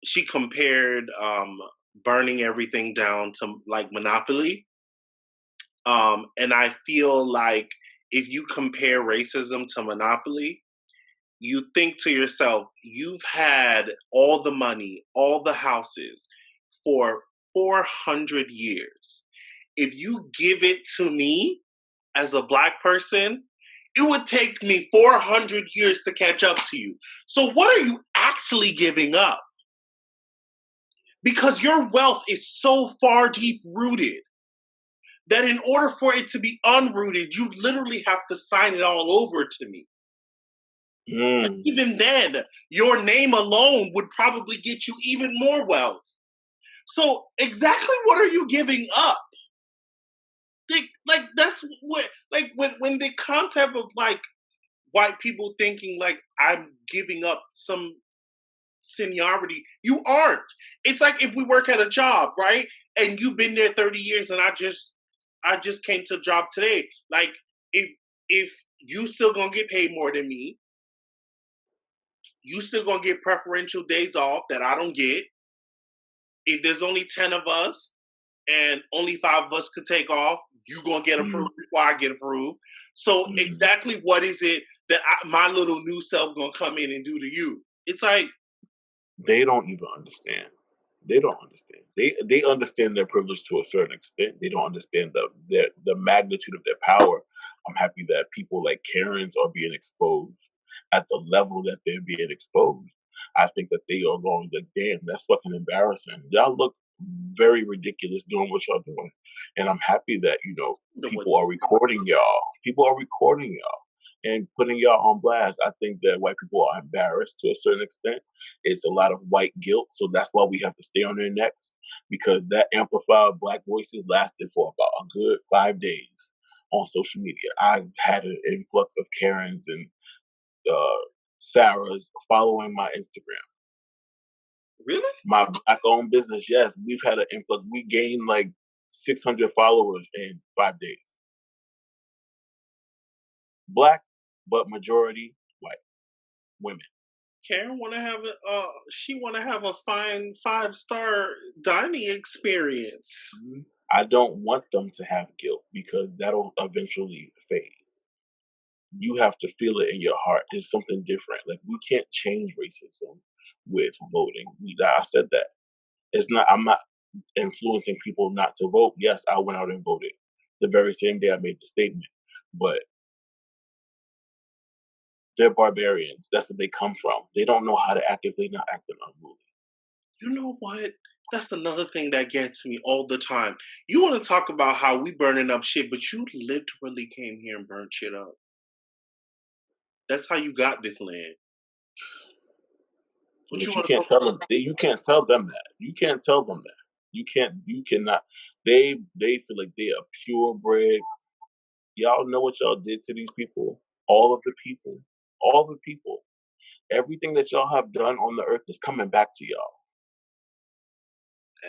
she compared burning everything down to like Monopoly. And I feel like if you compare racism to Monopoly, you think to yourself, you've had all the money, all the houses for 400 years. If you give it to me as a black person, it would take me 400 years to catch up to you. So, what are you actually giving up? Because your wealth is so far deep rooted that in order for it to be unrooted, you literally have to sign it all over to me. Mm. Even then, your name alone would probably get you even more wealth. So, exactly what are you giving up? Like that's what, like when the concept of like white people thinking like I'm giving up some seniority, you aren't. It's like if we work at a job, right? And you've been there 30 years and I just came to a job today. Like if you still gonna get paid more than me, you still gonna get preferential days off that I don't get. If there's only 10 of us and only 5 of us could take off, you gonna get Mm. approved before I get approved. So Mm. exactly what is it that my little new self gonna come in and do to you? It's like, They don't even understand. They don't understand. They understand their privilege to a certain extent. They don't understand the magnitude of their power. I'm happy that people like Karens are being exposed at the level that they're being exposed. I think that they are going like, damn, that's fucking embarrassing. Y'all look very ridiculous doing what y'all doing. And I'm happy that, people are recording y'all. People are recording y'all and putting y'all on blast. I think that white people are embarrassed to a certain extent. It's a lot of white guilt, so that's why we have to stay on their necks, because that amplified black voices lasted for about a good 5 days on social media. I've had an influx of Karens and Sarahs following my Instagram. really? My black-owned business, yes, we've had an influx. We gained like 600 followers in 5 days. Black, but majority white women. Karen want to have she want to have a fine 5-star dining experience. I don't want them to have guilt because that'll eventually fade. You have to feel it in your heart. It's something different. Like we can't change racism with voting. I said that. It's not. I'm not influencing people not to vote. Yes, I went out and voted the very same day I made the statement. But they're barbarians. That's what they come from. They don't know how to act if they're not acting unruly. You know what? That's another thing that gets me all the time. You want to talk about how we burning up shit, but you literally came here and burned shit up. That's how you got this land. What you But you want to can't talk tell about? them. You can't tell them that. You can't tell them that. You can't. You cannot. They feel like they are purebred. Y'all know what y'all did to these people. All of the people. All the people. Everything that y'all have done on the earth is coming back to y'all.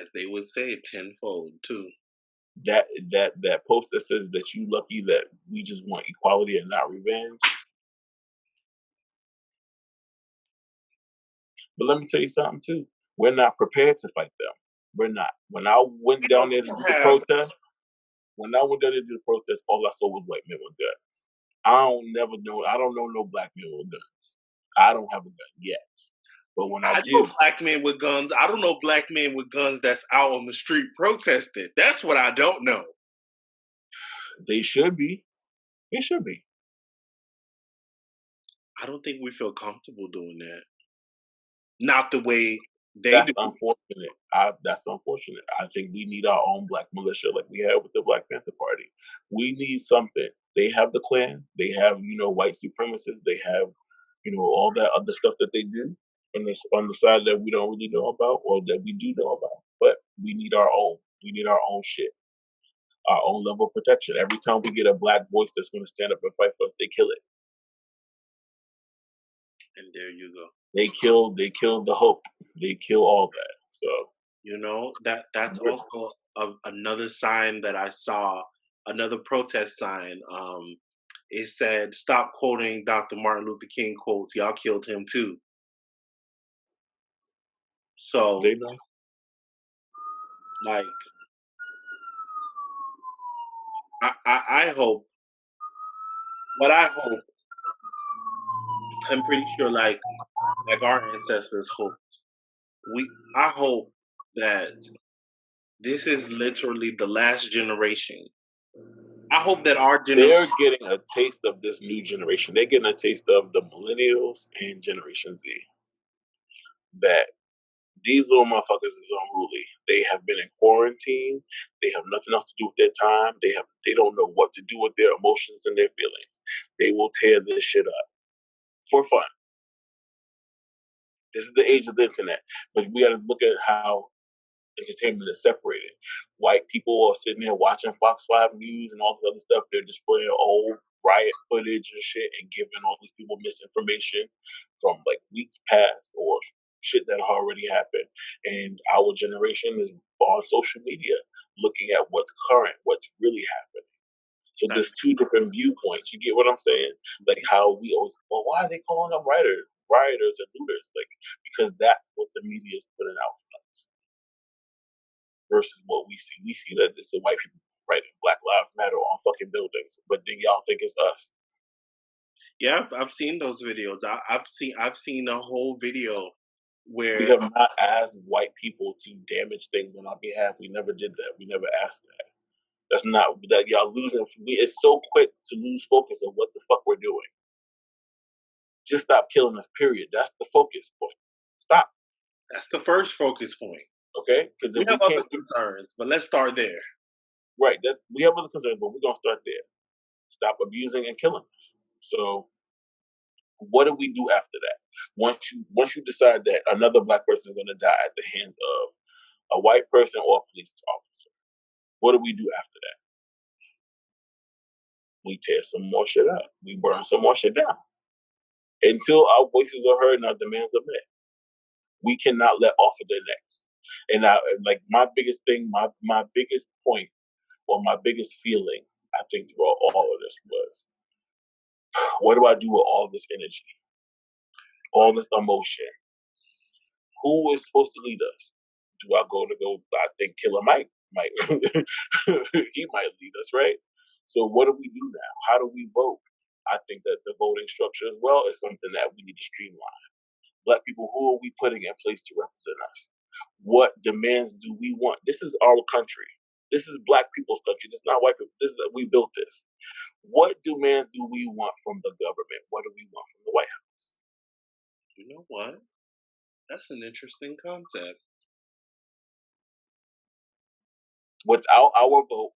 As they would say, tenfold too. That post that says that you lucky that we just want equality and not revenge. But let me tell you something too. We're not prepared to fight them. We're not. When I went We down don't there to do the have. protest, all I saw was white men with guns. I don't know no black men with guns. I don't have a gun yet. But when I I know do, black men with guns. I don't know black men with guns that's out on the street protesting. That's what I don't know. they should be. They should be. I don't think we feel comfortable doing that. Not the way they That's do. unfortunate. That's unfortunate. I think we need our own black militia, like we have with the Black Panther Party. We need something. They have the Klan. They have white supremacists. They have all that other stuff that they do on the side that we don't really know about or that we do know about. But we need our own. We need our own shit. Our own level of protection. Every time we get a black voice that's going to stand up and fight for us, they kill it. And there you go. They kill the hope. They kill all that. So That's also another sign that I saw, another protest sign. It said, "Stop quoting Dr. Martin Luther King quotes. Y'all killed him too." So, they know. like, I hope. What I hope, I'm pretty sure, like our ancestors hope. I hope that this is literally the last generation. I hope that our generation. They're getting a taste of this new generation. They're getting a taste of the millennials and Generation Z. That these little motherfuckers is unruly. They have been in quarantine. They have nothing else to do with their time. They don't know what to do with their emotions and their feelings. They will tear this shit up for fun. This is the age of the internet. But we gotta look at how entertainment is separated. White people are sitting there watching Fox 5 News and all this other stuff. They're displaying old riot footage and shit and giving all these people misinformation from like weeks past or shit that already happened. And our generation is on social media looking at what's current, what's really happening. So there's two different viewpoints. You get what I'm saying? Like how we always, well, why are they calling them rioters and looters? Like because that's what the media is putting out for us versus what we see. We see that it's the white people writing Black Lives Matter on fucking buildings, but then y'all think it's us. Yeah, I've seen those videos. I've seen a whole video We where have not asked white people to damage things on our behalf. We never did that. We never asked that. That's not that y'all losing. It's so quick to lose focus of what the fuck we're doing. Just stop killing us. Period. That's the focus point. Stop. that's the first focus point. Okay? Because We if have we other can't, concerns, but let's start there. right? We have other concerns, but we're gonna start there. Stop abusing and killing us. So what do we do after that? Once you decide that another black person is going to die at the hands of a white person or a police officer, what do we do after that? We tear some more shit up. We burn some more shit down until our voices are heard and our demands are met. We cannot let off of the necks. And like my biggest thing, my biggest point, or my biggest feeling, I think throughout all of this was What do I do with all this energy, all this emotion? Who is supposed to lead us? Do I go? I think Killer Mike might he might lead us, right? So what do we do now? How do we vote? I think that the voting structure as well is something that we need to streamline. Black people, who are we putting in place to represent us? What demands do we want? This is our country. This is Black people's country. This is not white people. We built this. What demands do we want from the government? What do we want from the White House? You know what? That's an interesting concept. Without our vote,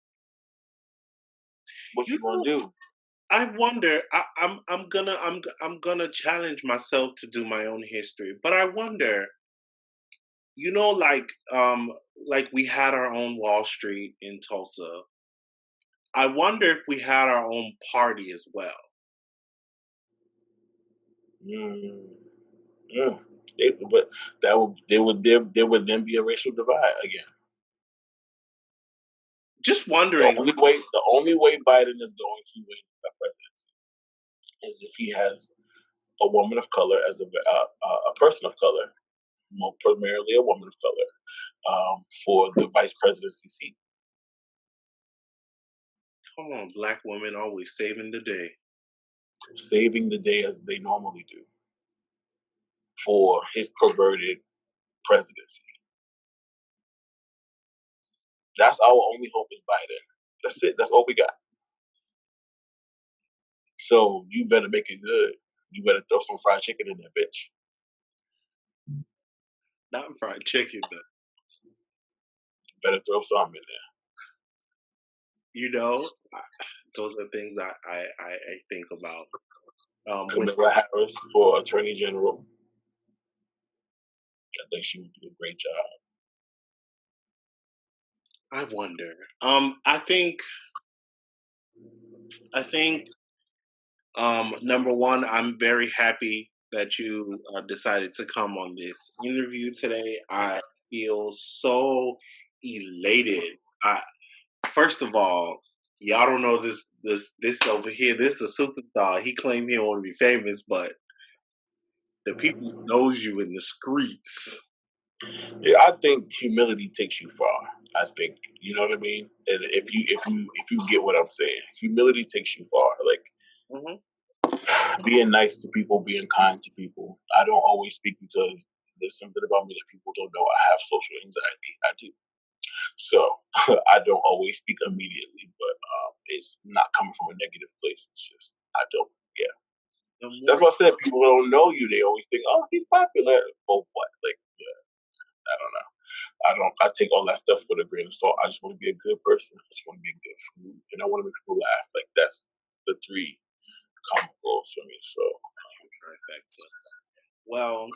what you You gonna know, do? I wonder. I'm gonna challenge myself to do my own history, but I wonder. You know, like we had our own Wall Street in Tulsa. I wonder if we had our own party as well. Mm, mm. But there would then be a racial divide again. Just wondering. The only way Biden is going to win the presidency is if he has a woman of color as a person of color, more primarily a woman of color, for the vice presidency seat. Come on, Black women always saving the day. Saving the day as they normally do for his perverted presidency. That's our only hope is Biden. That's it. That's all we got. So you better make it good. You better throw some fried chicken in that bitch. Not fried chicken, but Better throw something in there. you know, those are things I think about. When Kamala Harris for Attorney General. I think she would do a great job. I wonder. I think number one, I'm very happy that you decided to come on this interview today. I feel so elated. First of all, y'all don't know this over here. This is a superstar. He claimed he don't want to be famous, but the people knows you in the streets. Yeah, I think humility takes you far. I think you know what I mean. And if you get what I'm saying, humility takes you far. Like Hmm. being nice to people, being kind to people. I don't always speak because there's something about me that people don't know. I have social anxiety. I do. So I don't always speak immediately, but it's not coming from a negative place. It's just I don't. Yeah, The that's more, why I said people don't know you. They always think, oh, he's popular. Oh, what? Like, yeah, I don't know. I don't. I take all that stuff with a grain of salt. I just want to be a good person. I just want to be good food, and I want to make people laugh. Like that's the three common goals for me. So well,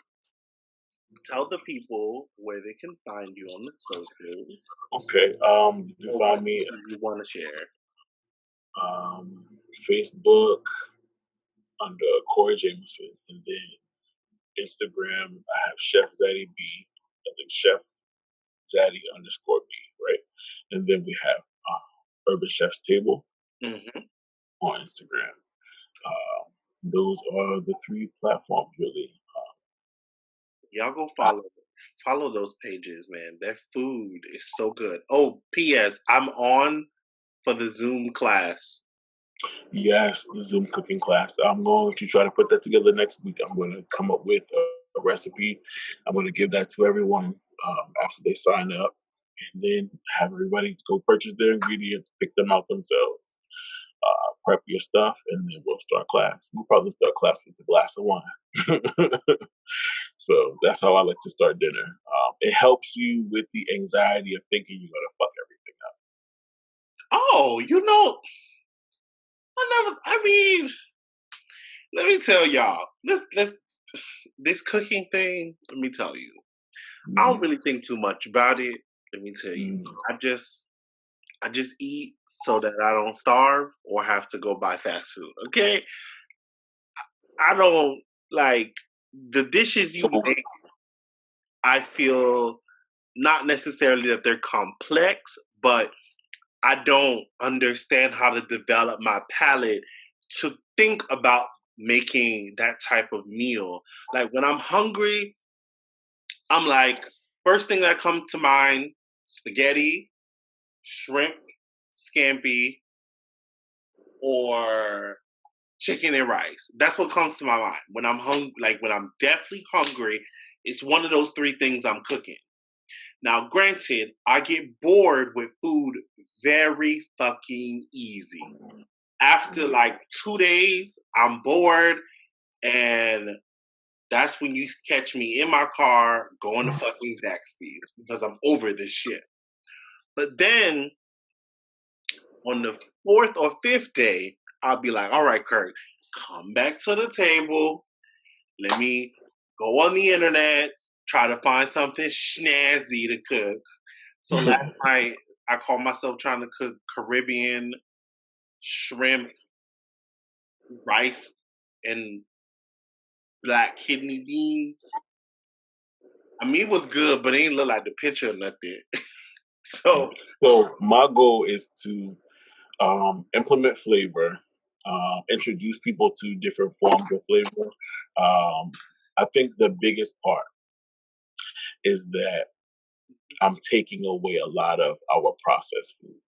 tell the people where they can find you on the socials okay, you can or what find me you want to share. Facebook under Corey Jamison, and then Instagram I have Chef Zaddy B, and then Chef Zaddy underscore B, right? And then we have Urban Chef's Table Hmm. on Instagram. Those are the three platforms, really. Y'all go I, follow those pages, man. Their food is so good. Oh, P.S. I'm on for the Zoom class. yes, the Zoom cooking class. I'm going to try to put that together next week. I'm going to come up with a recipe. I'm going to give that to everyone after they sign up, and then have everybody go purchase their ingredients, pick them out themselves, prep your stuff, and then we'll start class. We'll probably start class with a glass of wine. So that's how I like to start dinner. It helps you with the anxiety of thinking you're gonna fuck everything up. Oh, I mean, let me tell y'all. This cooking thing. Let me tell you. I don't Mm, really think too much about it. Let me tell you. mm. I just eat so that I don't starve or have to go buy fast food. Okay, I don't like the dishes you So make. I feel not necessarily that they're complex, but I don't understand how to develop my palate to think about making that type of meal. Like when I'm hungry, I'm like, first thing that comes to mind, spaghetti, shrimp, scampi, or chicken and rice. That's what comes to my mind when I'm hungry. Like when I'm definitely hungry, it's one of those three things I'm cooking. Now, granted, I get bored with food very fucking easy. After like 2 days, I'm bored, and that's when you catch me in my car going to fucking Zaxby's because I'm over this shit. But then on the fourth or fifth day, I'll be like, all right, Kirk, come back to the table. Let me go on the internet, try to find something snazzy to cook. So last night, I called myself trying to cook Caribbean shrimp, rice, and black kidney beans. I mean, it was good, but it didn't look like the picture or nothing. So, So my goal is to implement flavor, introduce people to different forms of flavor. I think the biggest part is that I'm taking away a lot of our processed food,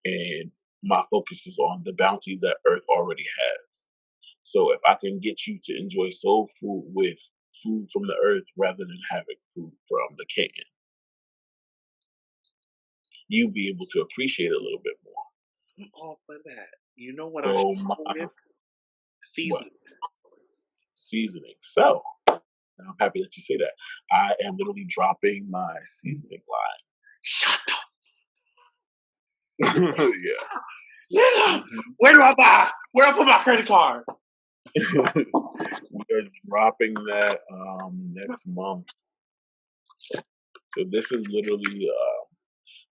and my focus is on the bounty that Earth already has. So if I can get you to enjoy soul food with food from the earth rather than having food from the can, you'll be able to appreciate it a little bit more. I'm all for that. You know what I So struggle my with? what Seasoning. seasoning? So I'm happy that you say that. I am literally dropping my seasoning Shut up. line. Yeah. Yeah. Mhm. Where do I buy? Where do I put my credit card? We are dropping that next month. So this is literally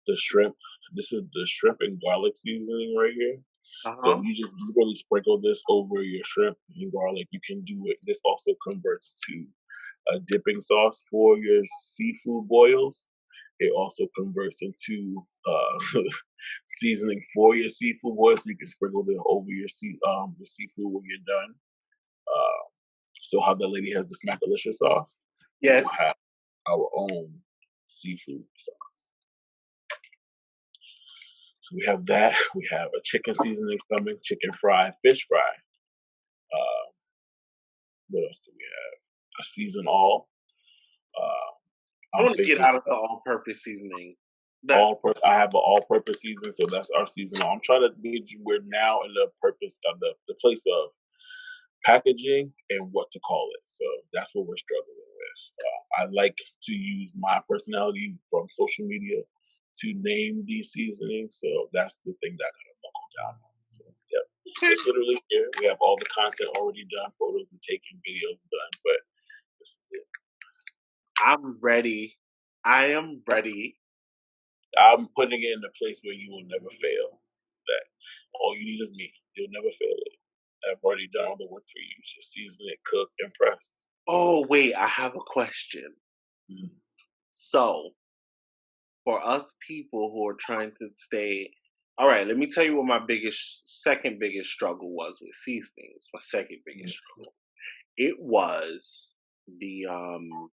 the shrimp. This is the shrimp and garlic seasoning right here. Uh So huh. you just literally sprinkle this over your shrimp and garlic. You can do it. This also converts to a dipping sauce for your seafood boils. It also converts into seasoning for your seafood boils. So you can sprinkle them over your seafood when you're done. Uh, so how the lady has the Smackalicious sauce, we will Yes. have our own seafood sauce. So we have that. We have a chicken seasoning coming, chicken fry, fish fry. Uh, what else do we have? A season all. I I'm want to get thinking out of the all-purpose seasoning. That I have an all-purpose season, so that's our seasonal. I'm trying to be. We're now in the purpose of the place of packaging and what to call it. So that's what we're struggling with. I like to use my personality from social media to name these seasonings. So that's the thing that I gotta buckle down on. So yeah, okay. it's literally here. We have all the content already done, photos are taken, videos done, but this is it. I'm ready. I am ready. I'm putting it in a place where you will never fail. That all you need is me. You'll never fail it. I've already done all the work for you. Just season it, cook, and press. Oh wait, I have a question. Mm. So, for us people who are trying to stay, all right, let me tell you what my second biggest struggle was with seasonings. My second biggest Mm. struggle. It was the um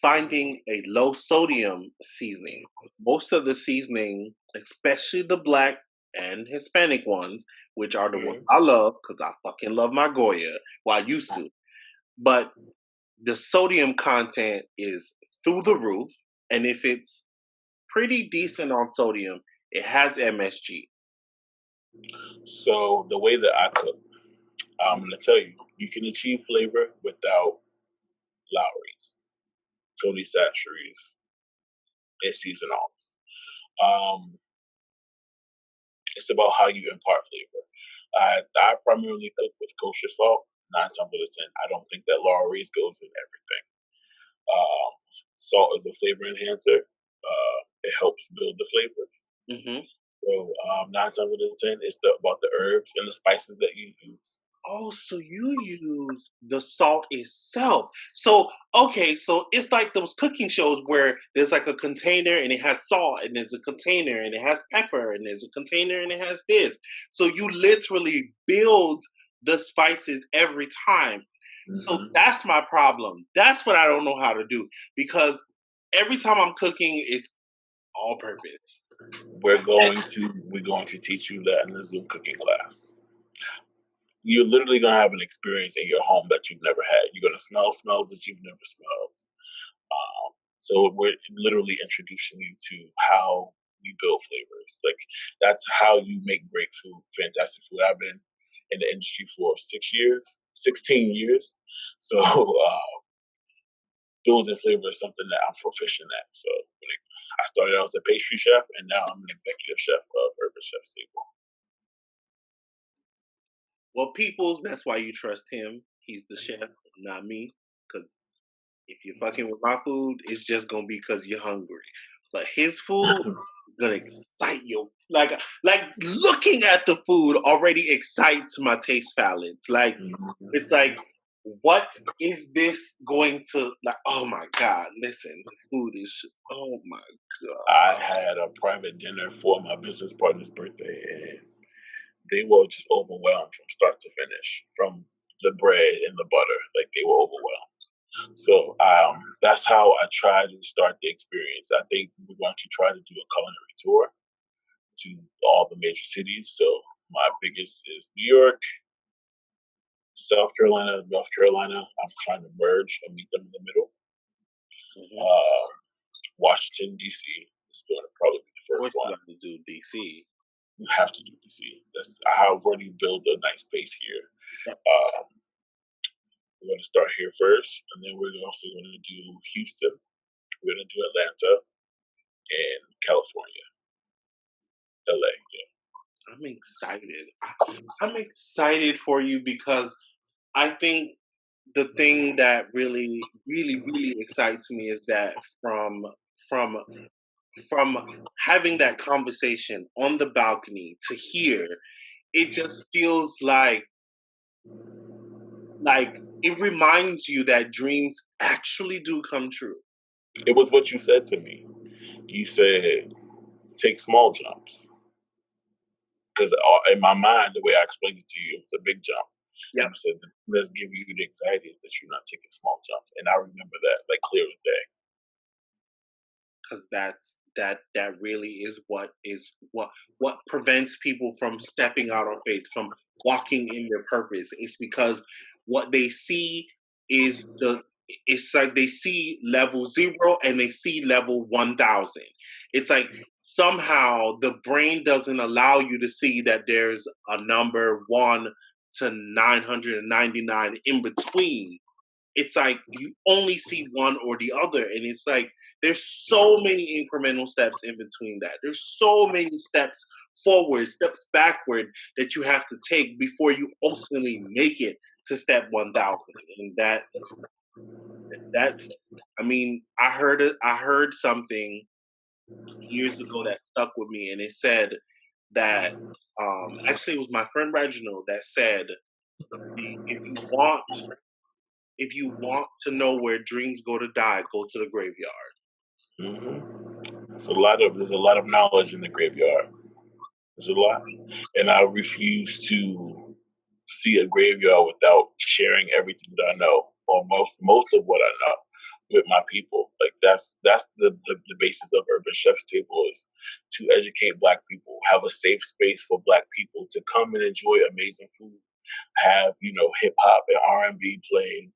finding a low sodium seasoning. Most of the seasoning, especially the black and Hispanic ones, which are the ones Mm. I love because I fucking love my Goya. Well, I used to, but the sodium content is through the roof, and if it's pretty decent on sodium, it has MSG. So the way that I cook, I'm gonna tell you, you can achieve flavor without Lowry's, Tony Chachere's, and seasonals. Um, it's about how you impart flavor. I primarily cook with kosher salt. 9 times out of 10, I don't think that Lowry's goes in everything. Um, Salt is a flavor enhancer. It helps build the flavors. Hmm. So 9 times out of 10, it's about the herbs and the spices that you use. Oh, so you use the salt itself. So, okay, so it's like those cooking shows where there's like a container and it has salt, and there's a container and it has pepper, and there's a container and it has this. So you literally build the spices every time. So Hmm. that's my problem. That's what I don't know how to do because every time I'm cooking, it's all purpose. We're going to teach you that in the Zoom cooking class. You're literally gonna have an experience in your home that you've never had. You're gonna smell smells that you've never smelled. So we're literally introducing you to how we build flavors. Like that's how you make great food, fantastic food. I've been in the industry for 6 years, 16 years. So building flavor is something that I'm proficient at. So I started out as a pastry chef, and now I'm an executive chef of Urban Chef's Table. Well, peoples, that's why you trust him. He's the chef, not me. Because if you're fucking with my food, it's just gonna be because you're hungry. But his food is gonna excite you. Like looking at the food already excites my taste palates. Like it's like, Mhm. what is this going to like? Oh my god! Listen, the food is just. Oh my god! I had a private dinner for my business partner's birthday, and they were just overwhelmed from start to finish, from the bread and the butter. Like they were overwhelmed. So that's how I try to start the experience. I think we're going to try to do a culinary tour to all the major cities. So my biggest is New York, South Carolina, North Carolina. I'm trying to merge and meet them in the middle. Mhm. Uh, Washington D.C. is going to probably be the Of first course, you one. got to do DC. You have to do D.C. That's how already build a nice base here. Um, we're going to start here first, and then we're also going to do Houston. We're going to do Atlanta and California, LA. Yeah. I'm excited. I'm excited for you because I think the thing that really, really, really excites me is that from from having that conversation on the balcony to here, it just feels like it reminds you that dreams actually do come true. It was what you said to me. You said take small jumps because in my mind, the way I explained it to you, it was a big jump. And Yep. you said let's give you the anxiety is that you're not taking small jumps, and I remember that like clear as day. Because that really is what prevents people from stepping out on faith, from walking in their purpose. It's because what they see is it's like they see level 0 and they see level 1,000. It's like somehow the brain doesn't allow you to see that there's a number 1 to 999 in between. It's like you only see one or the other, and it's like there's so many incremental steps in between that. There's so many steps forward, steps backward that you have to take before you ultimately make it to step 1,000. And that's I mean, I heard something years ago that stuck with me, and it said that actually it was my friend Reginald that said if you want to know where dreams go to die, go to the graveyard. There's a lot of knowledge in the graveyard. There's a lot, and I refuse to see a graveyard without sharing everything that I know, or most of what I know, with my people. Like that's the basis of Urban Chef's Table is to educate Black people, have a safe space for Black people to come and enjoy amazing food, have hip hop and R&B playing.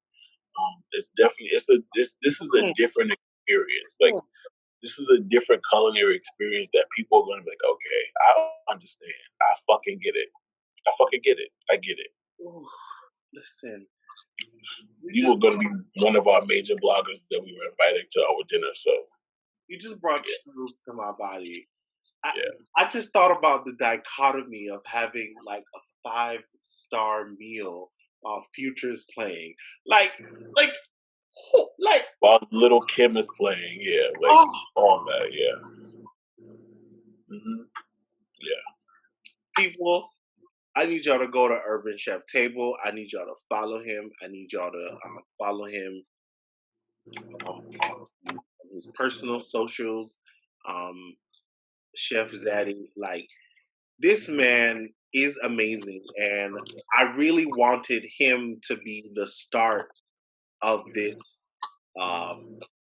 It's definitely this is a Mm, different experience. Like mm, this is a different culinary experience that people are going to be like, okay, I understand. I fucking get it. I fucking get it. I get it. ooh, listen, you You just were going to be one of our major bloggers that we were inviting to our dinner. So, you just brought yeah, chills to my body. I yeah. I just thought about the dichotomy of having like a five-star meal while Future's playing. Like, like, While Little Kim is playing, yeah, like oh, all that, yeah. Hmm. Yeah. people. I need y'all to go to Urban Chef Table. I need y'all to follow him. I need y'all to follow him on his personal socials. Um, Chef Zaddy, like this man is amazing, and I really wanted him to be the start of this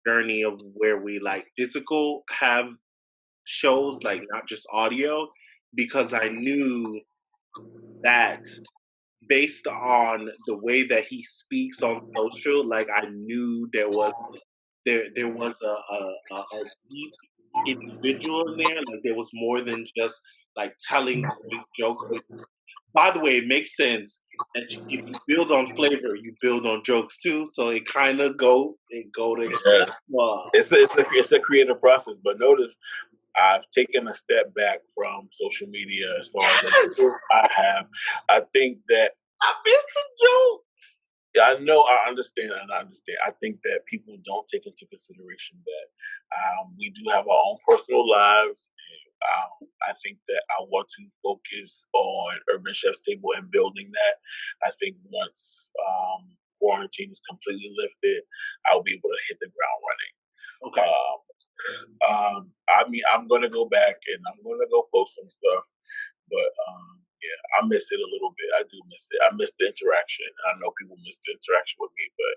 journey of where we like physical have shows, like not just audio, because I knew that based on the way that he speaks on social, like I knew there was a deep individual in there. Like there was more than just like telling great jokes. Which, by the way, it makes sense that if you build on flavor, you build on jokes too. So it kind of go together. Yes. It's a creative process, but notice I've taken a step back from social media as far as the Yes, videos I have. I think that I missed the jokes. I know I understand and I understand. I think that people don't take into consideration that we do have our own personal lives. I think that I want to focus on Urban Chef's Table and building that. I think once quarantine is completely lifted, I'll be able to hit the ground running. Okay, Um, I mean, I'm gonna go back and I'm gonna go post some stuff, but yeah, I miss it a little bit. I do miss it. I miss the interaction. I know people miss the interaction with me, but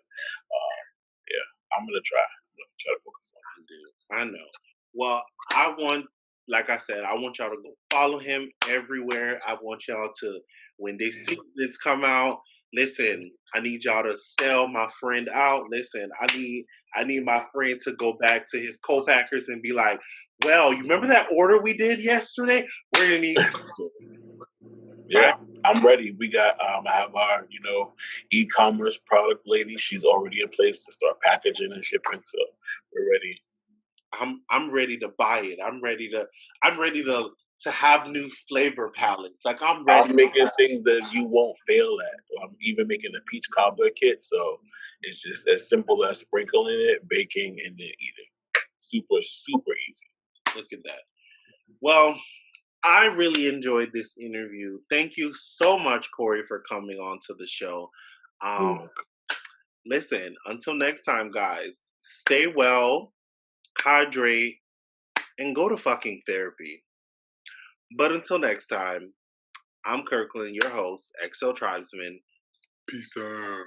yeah, I'm gonna try. I'm gonna try to focus on it. I do. I know. Well, I want, like I said, I want y'all to go follow him everywhere. I want y'all to, when they see this come out, listen. I need y'all to sell my friend out. Listen, I need my friend to go back to his co-packers and be like, "Well, you remember that order we did yesterday? We're gonna need right." Yeah, I'm ready. We got I have our e-commerce product lady. She's already in place to start packaging and shipping, so we're ready. I'm ready to buy it. I'm ready to have new flavor palettes. Like I'm ready. I'm making things that you won't fail at. I'm even making a peach cobbler kit, so it's just as simple as sprinkling it, baking, and then eating. Super, super easy. Look at that. Well, I really enjoyed this interview. Thank you so much, Corey, for coming on to the show. Um, Mm. listen, until next time, guys, stay well, hydrate, and go to fucking therapy. But until next time, I'm Kirkland, your host, XO Tribesman. Peace out.